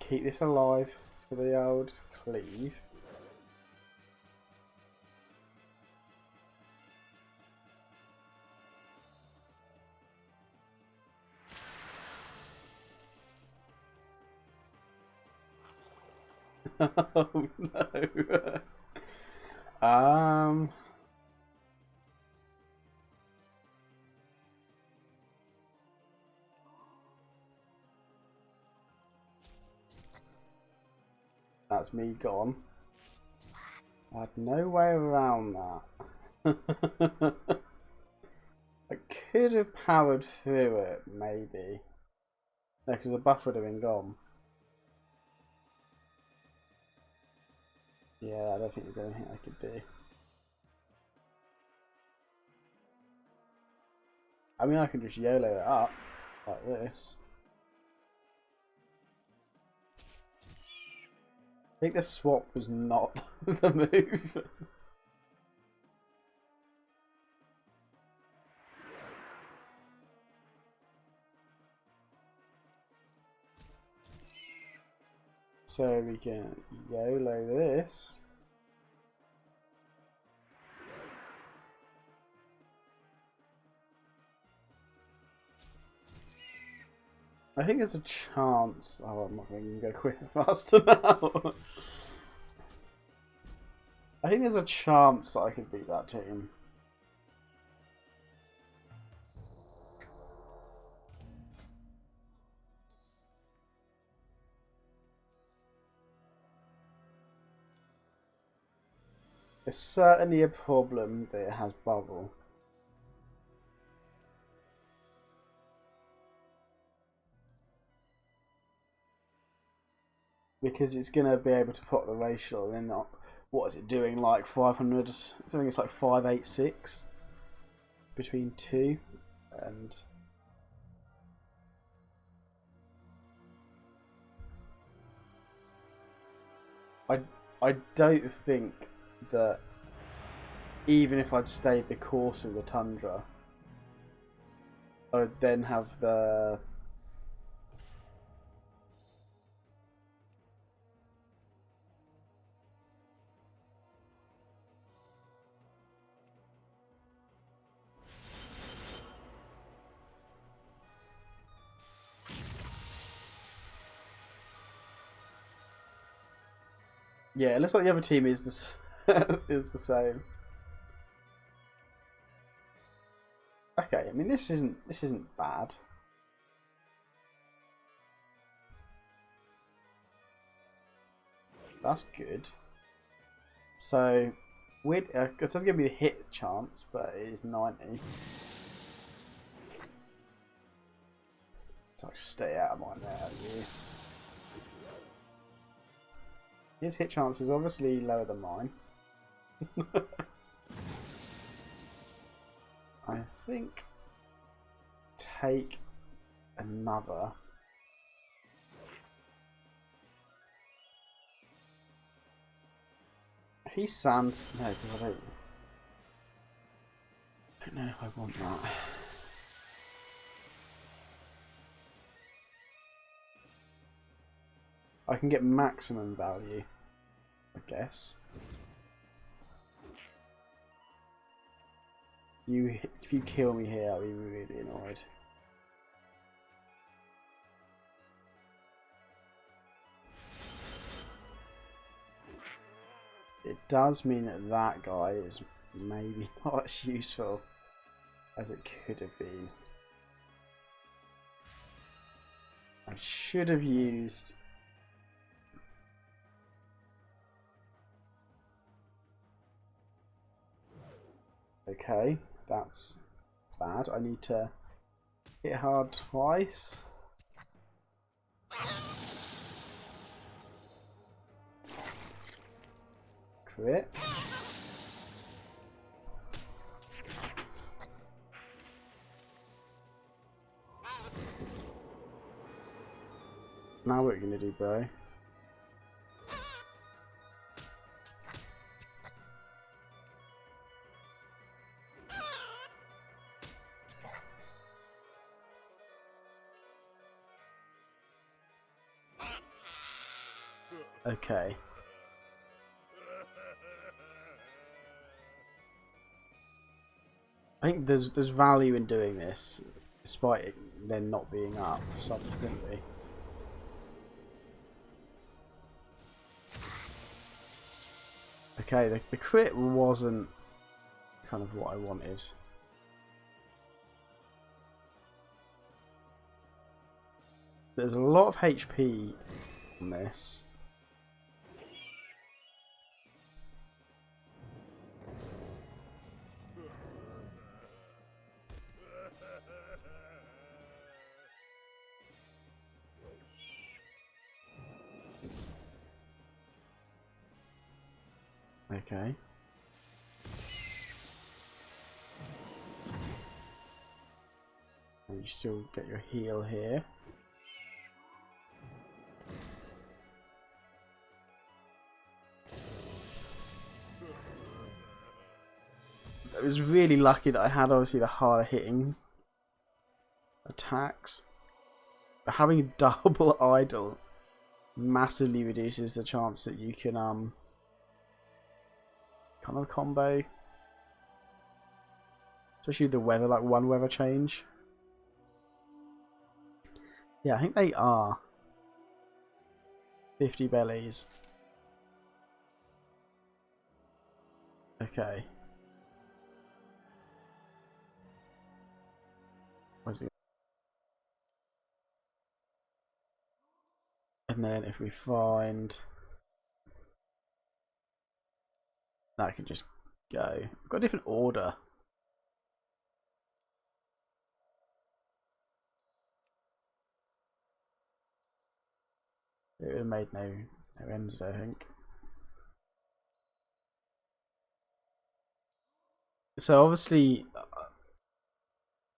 Speaker 2: Keep this alive for the old cleave. Oh no. That's me gone. I had no way around that. I could have powered through it, maybe. No, because the buff would have been gone. Yeah, I don't think there's anything I could do. I mean, I can just YOLO it up, like this. I think the swap was not the move. So we can YOLO this. I think there's a chance. Oh, I'm not going to go quick faster now. I think there's a chance that I could beat that team. It's certainly a problem that it has bubble. Because it's going to be able to put the racial and then not. What is it doing? Like 500? I think it's like 586 between two and. I don't think that even if I'd stayed the course of the Tundra, I would then have the. Yeah, it looks like the other team is is the same. Okay, I mean this isn't bad. That's good. So, it doesn't give me the hit chance, but it is 90. So I stay out of mine there. His hit chance is obviously lower than mine. I think take another. He sands. No, because I don't know if I want that. I can get maximum value, I guess. If you kill me here, I'll be really annoyed. It does mean that that guy is maybe not as useful as it could have been. I should have used... Okay, that's bad. I need to hit hard twice. Crit. Now what are you gonna do, bro? Okay. I think there's value in doing this, despite it then not being up subsequently. Okay, the crit wasn't kind of what I wanted. There's a lot of HP on this. Okay. And you still get your heal here. I was really lucky that I had obviously the harder hitting attacks. But having a double idol massively reduces the chance that you can kind of combo. Especially the weather, like one weather change. Yeah, I think they are 50 bellies. Okay. Where's it? And then if we find that, can just go. I've got a different order. It would have made no ends, I think. So obviously,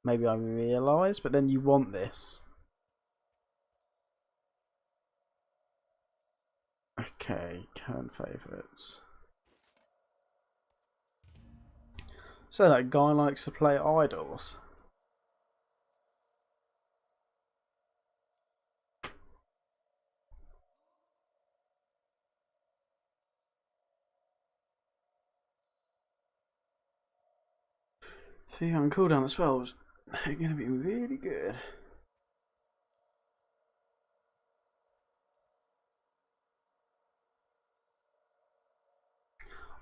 Speaker 2: maybe I realise, but then you want this. Okay, current favourites. So that guy likes to play idols. See, on cooldown as well, they're going to be really good.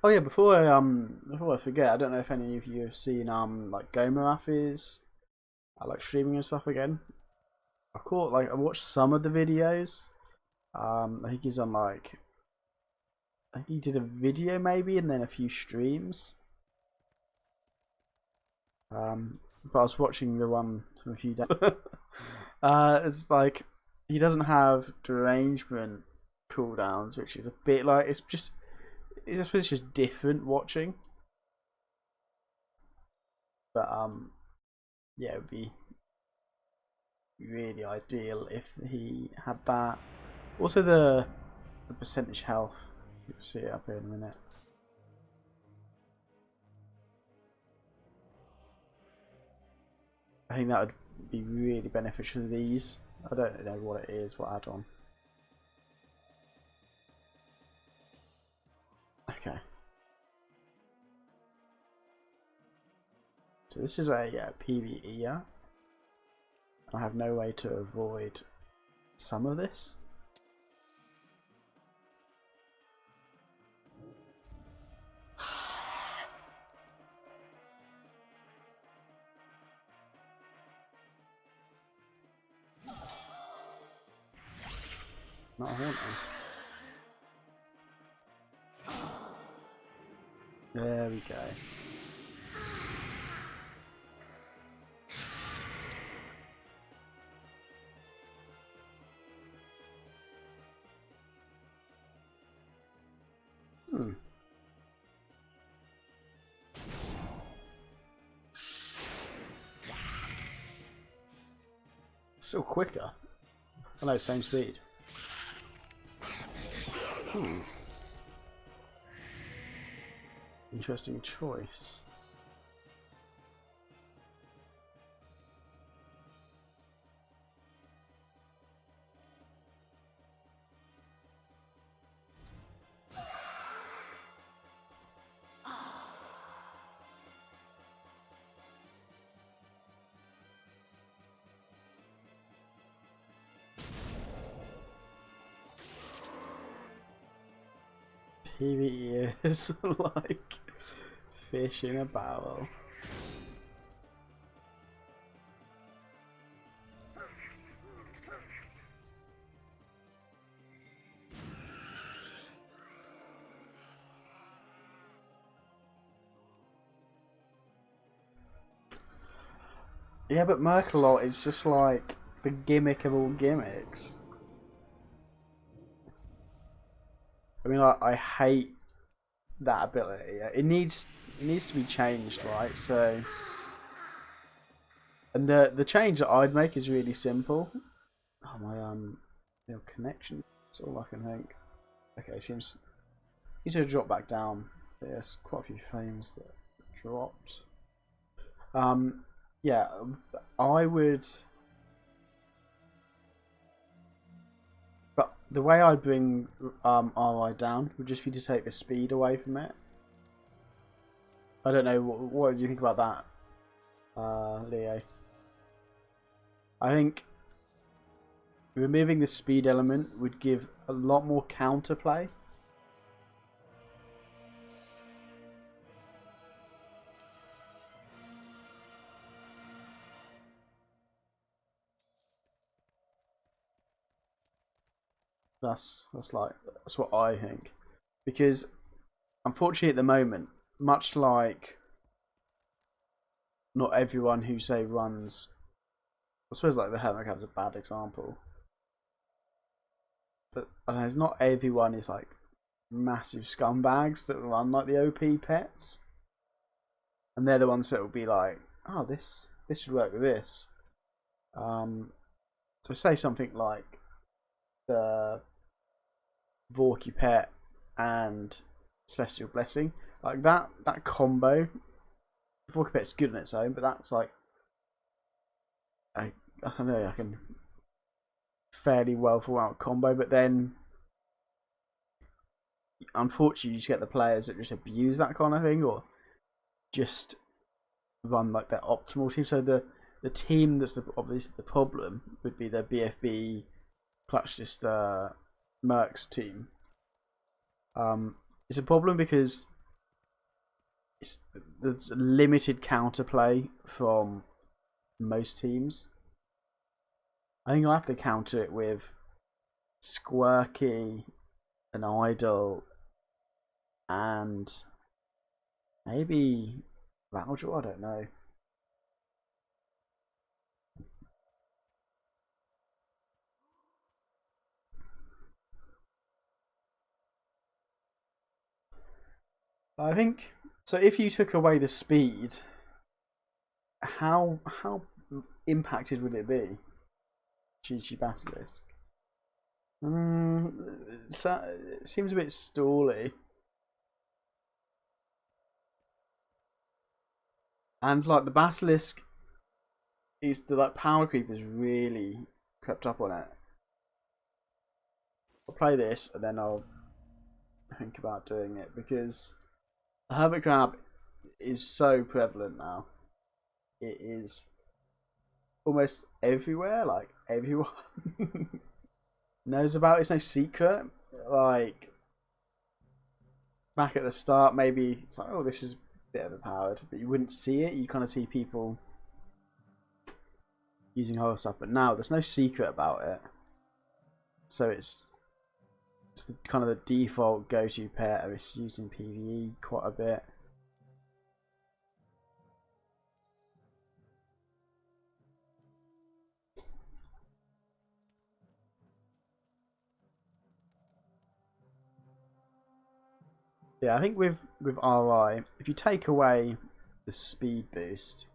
Speaker 2: Oh yeah, before I forget, I don't know if any of you have seen like Gomarath's like streaming and stuff again. I watched some of the videos. I think he's on like I think he did a video maybe, and then a few streams. But I was watching the one from a few days. It's like he doesn't have derangement cooldowns, which is a bit like it's just different watching. But yeah, it would be really ideal if he had that. Also the percentage health. You'll see it up here in a minute. I think that would be really beneficial to these. I don't know what it is, what add-on. Okay. So this is a PvE, yeah? I have no way to avoid some of this. Not a haunting. There we go. Still quicker. Oh no, same speed. Interesting choice. PvE is like fish in a barrel. Yeah, but Merkelot is just like the gimmick of all gimmicks. I mean, I hate that ability. It needs to be changed, right? So, and the change that I'd make is really simple. Oh my connection. That's all I can think. Okay, seems to drop back down. There's quite a few frames that dropped. Yeah, I would. But the way I bring RI down would just be to take the speed away from it. I don't know, what do you think about that, Leo? I think removing the speed element would give a lot more counterplay. That's what I think, because unfortunately at the moment, much like not everyone who say runs, I suppose like the Hermit Crab's a bad example, but I don't know, not everyone is like massive scumbags that run like the OP pets, and they're the ones that will be like, oh, this should work with this. So say something like the Vorky Pet and Celestial Blessing, like that combo. Vorky Pet's good on its own, but that's like I don't know, I can fairly well fall out combo, but then unfortunately you just get the players that just abuse that kind of thing, or just run like their optimal team. So the team that's obviously the problem would be the BFB Clutch Sister Mercs team. It's a problem because there's limited counterplay from most teams. I think I have to counter it with Squirky, an Idol, and maybe Valgel, I don't know. I think so. If you took away the speed, how impacted would it be? Chi Basilisk. So it seems a bit stally. And like the Basilisk is the like power creep has really crept up on it. I'll play this and then I'll think about doing it because the Hermit Crab is so prevalent now. It is almost everywhere, like everyone knows about it. It's no secret. Like back at the start, maybe it's like, oh, this is a bit overpowered, but you wouldn't see it. You kind of see people using horror stuff, but now there's no secret about it. So it's the, kind of the default go-to pet. It's used in PvE quite a bit. Yeah, I think with RI, if you take away the speed boost,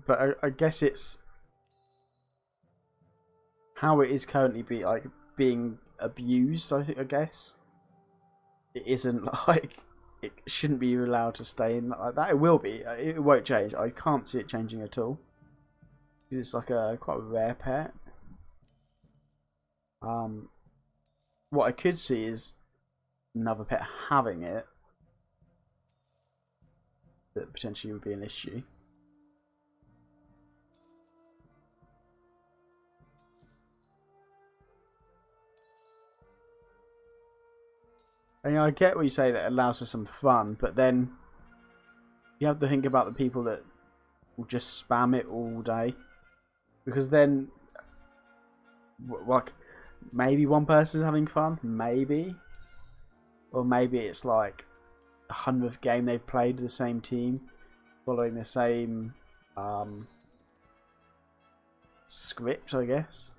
Speaker 2: but I guess it's how it is currently being abused. I guess it isn't like it shouldn't be allowed to stay in like that. It will be. It won't change. I can't see it changing at all. It's like a quite a rare pet. What I could see is another pet having it that potentially would be an issue. And, I get what you say that it allows for some fun, but then you have to think about the people that will just spam it all day, because then, like, maybe one person's having fun, maybe, or maybe it's like 100th game they've played the same team, following the same script, I guess.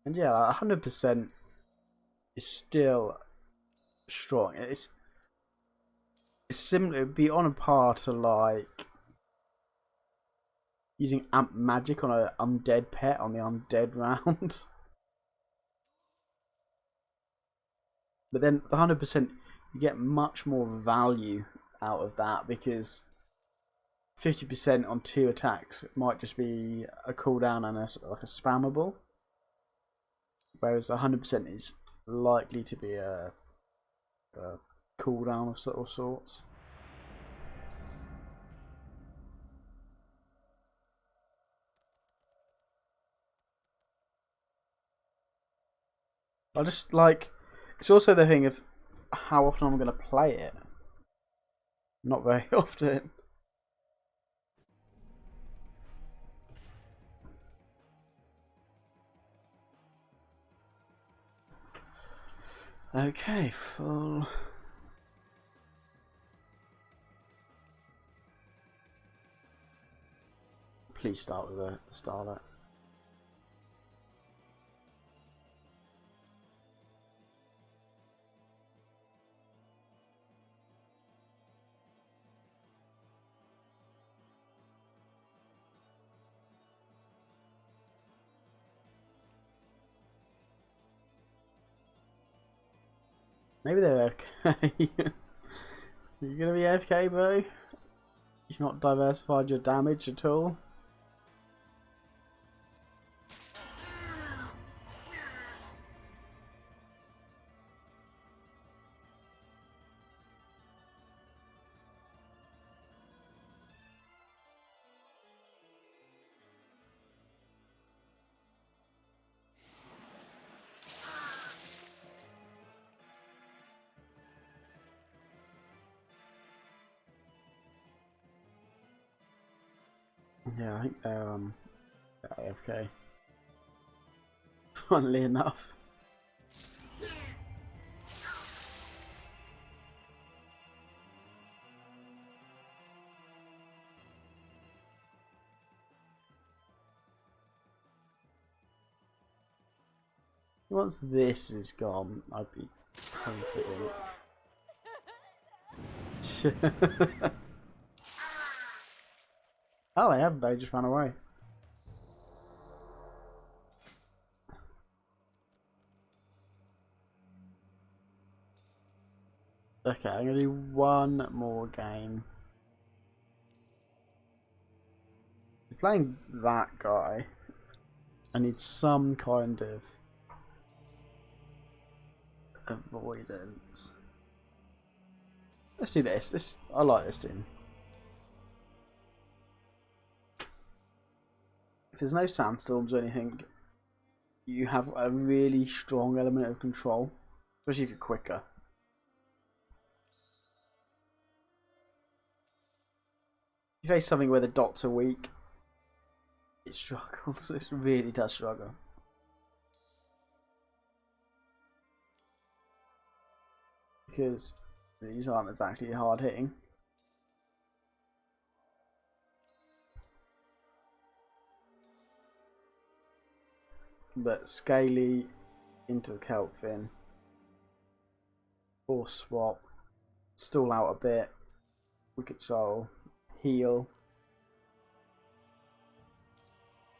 Speaker 2: And yeah, like 100% is still strong. It's similar. It'd be on a par to like using amp magic on an undead pet on the undead round. But then the 100%, you get much more value out of that because 50% on 2 attacks might just be a cooldown and like a spammable, whereas the 100% is likely to be a cooldown of sorts. I just like, it's also the thing of how often I'm going to play it. Not very often. Okay, full. Please start with the starlet. Maybe they're okay. You gonna be okay, bro? You've not diversified your damage at all? Yeah, I think they're AFK. Funnily enough. Once this is gone, I'd be confident. Oh, they haven't. They just ran away. Okay, I'm gonna do one more game. Playing that guy, I need some kind of avoidance. Let's do this. I like this team. If there's no sandstorms or anything, you have a really strong element of control, especially if you're quicker. If you face something where the dots are weak, it struggles. It really does struggle. Because these aren't exactly hard hitting. But Scaly into the Kelphin. Force swap. Stall out a bit. Wicked Soul. Heal.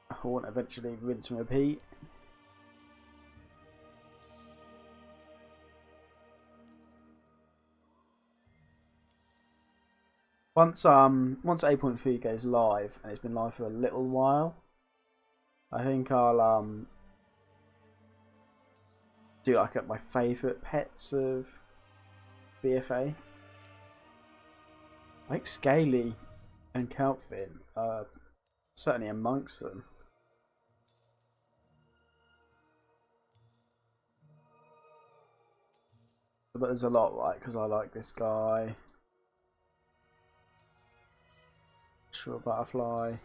Speaker 2: I want to eventually rinse and repeat. Once 8.3 goes live, and it's been live for a little while, I think I'll do like my favourite pets of BFA. I think Scaly and Kelphin are certainly amongst them. But there's a lot, right? Because I like this guy. Sure, Butterfly.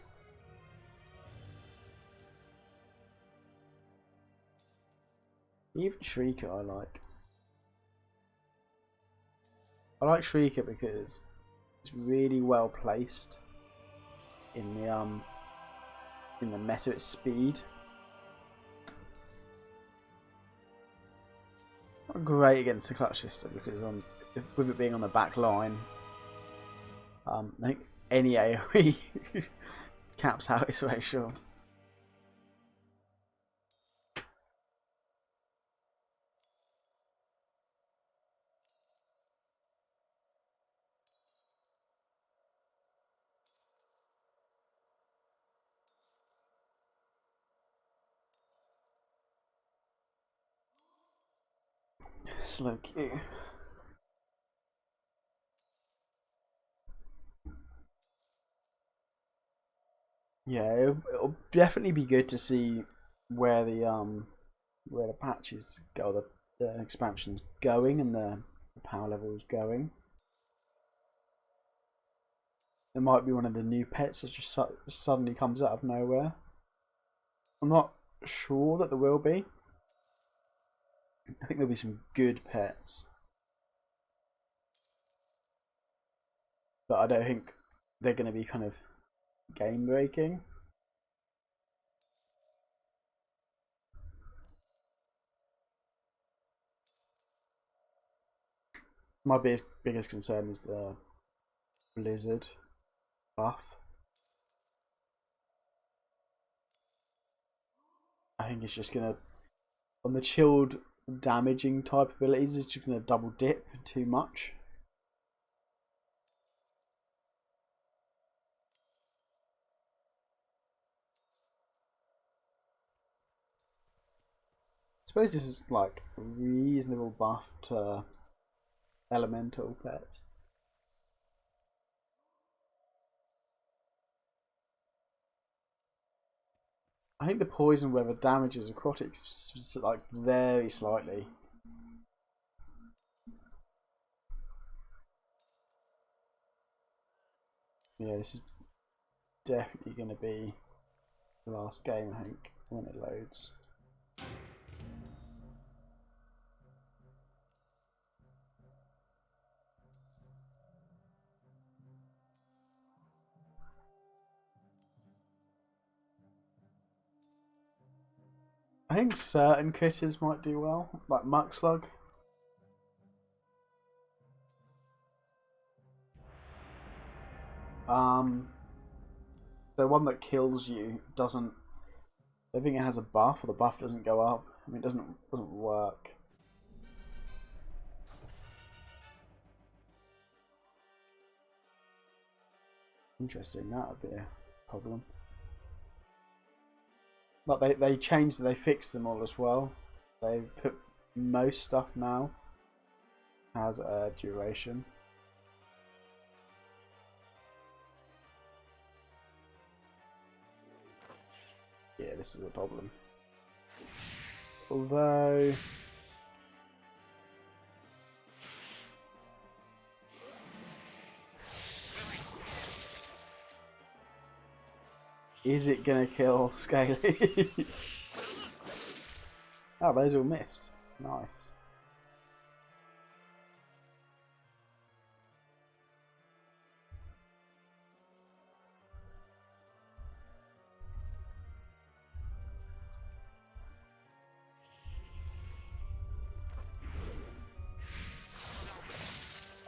Speaker 2: Even Shrieker I like. I like Shrieker because it's really well placed in the meta at speed. Not great against the clutch system because with it being on the back line, I think any AoE caps out its way short. Slow Q. Yeah, it'll definitely be good to see where the patches go, the expansion's going, and the power level is going. There might be one of the new pets that just suddenly comes out of nowhere. I'm not sure that there will be. I think there'll be some good pets, but I don't think they're going to be kind of game breaking. My biggest concern is the blizzard buff. I think it's just going to, on the chilled damaging type abilities, it's just going to double dip too much. I suppose this is like a reasonable buff to elemental pets. I think the poison weather damages aquatics like very slightly. Yeah, this is definitely going to be the last game, I think, when it loads. I think certain critters might do well, like Muckslug. The one that kills you doesn't. I think it has a buff, or the buff doesn't go up. I mean, it doesn't work. Interesting. That would be a problem. But they changed. They fixed them all as well. They put most stuff now has a duration. Yeah, this is a problem. Although is it gonna kill Scaly? Oh, those all missed. Nice.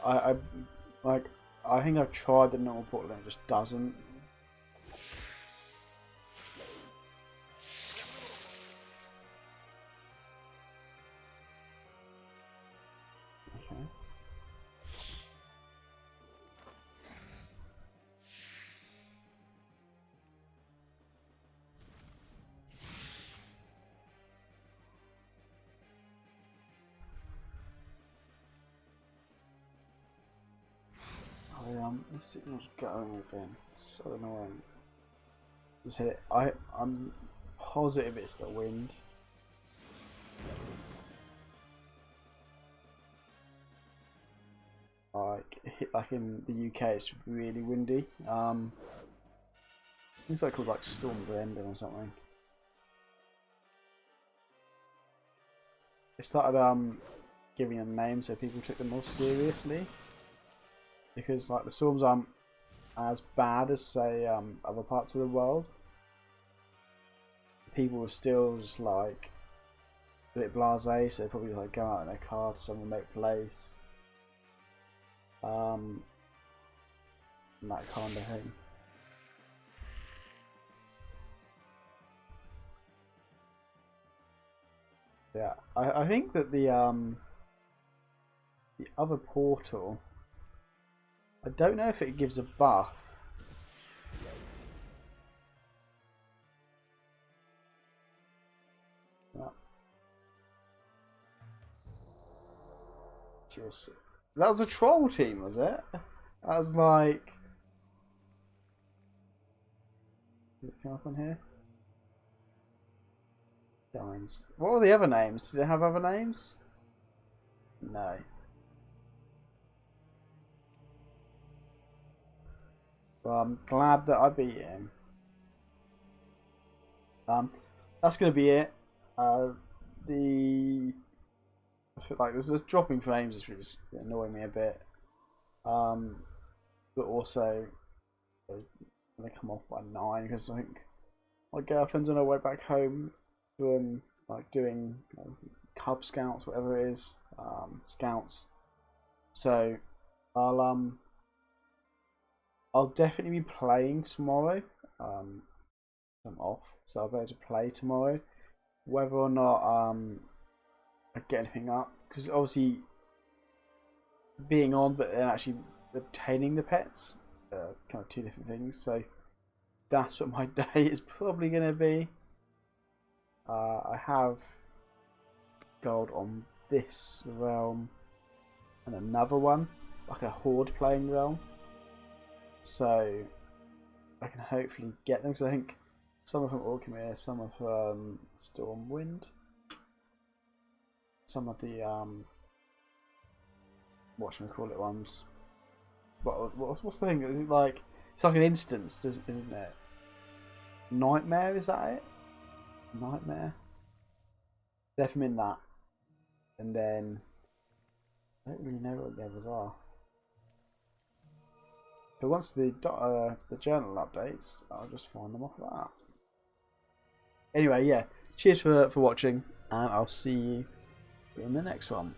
Speaker 2: I like. I think I've tried the normal portal and it just doesn't. Okay. The signal's going again. So annoying. Is it? I'm positive it's the wind. Like in the UK, it's really windy. It's like called like Storm Blending or something. They started giving them names so people took them more seriously. Because like the storms aren't as bad as say other parts of the world. People were still just like a bit blasé, so they probably like go out in their car to some remote place. And that kind of thing. Yeah, I think that the other portal, I don't know if it gives a buff. No. That was a troll team, was it? That was like. Does it come up on here? Dines. What were the other names? Did it have other names? No. Well, I'm glad that I beat him. That's gonna be it. The I feel like this dropping frames is really annoying me a bit. But also they come off by 9 because I think my girlfriend's on her way back home from like doing Cub Scouts, whatever it is, Scouts. So I'll definitely be playing tomorrow. I'm off, so I'll be able to play tomorrow. Whether or not I get anything up, because obviously being on, but then actually obtaining the pets, kind of two different things. So that's what my day is probably going to be. I have gold on this realm and another one, like a horde playing realm. So I can hopefully get them, because I think some of them Orcamere, some of Stormwind, some of the whatchamacallit ones. What's the thing? Is it like It's like an instance, isn't it? Nightmare, is that it? Nightmare. Definitely in that. And then I don't really know what the others are. But once the journal updates, I'll just find them off of that. Anyway, yeah. Cheers for watching, and I'll see you in the next one.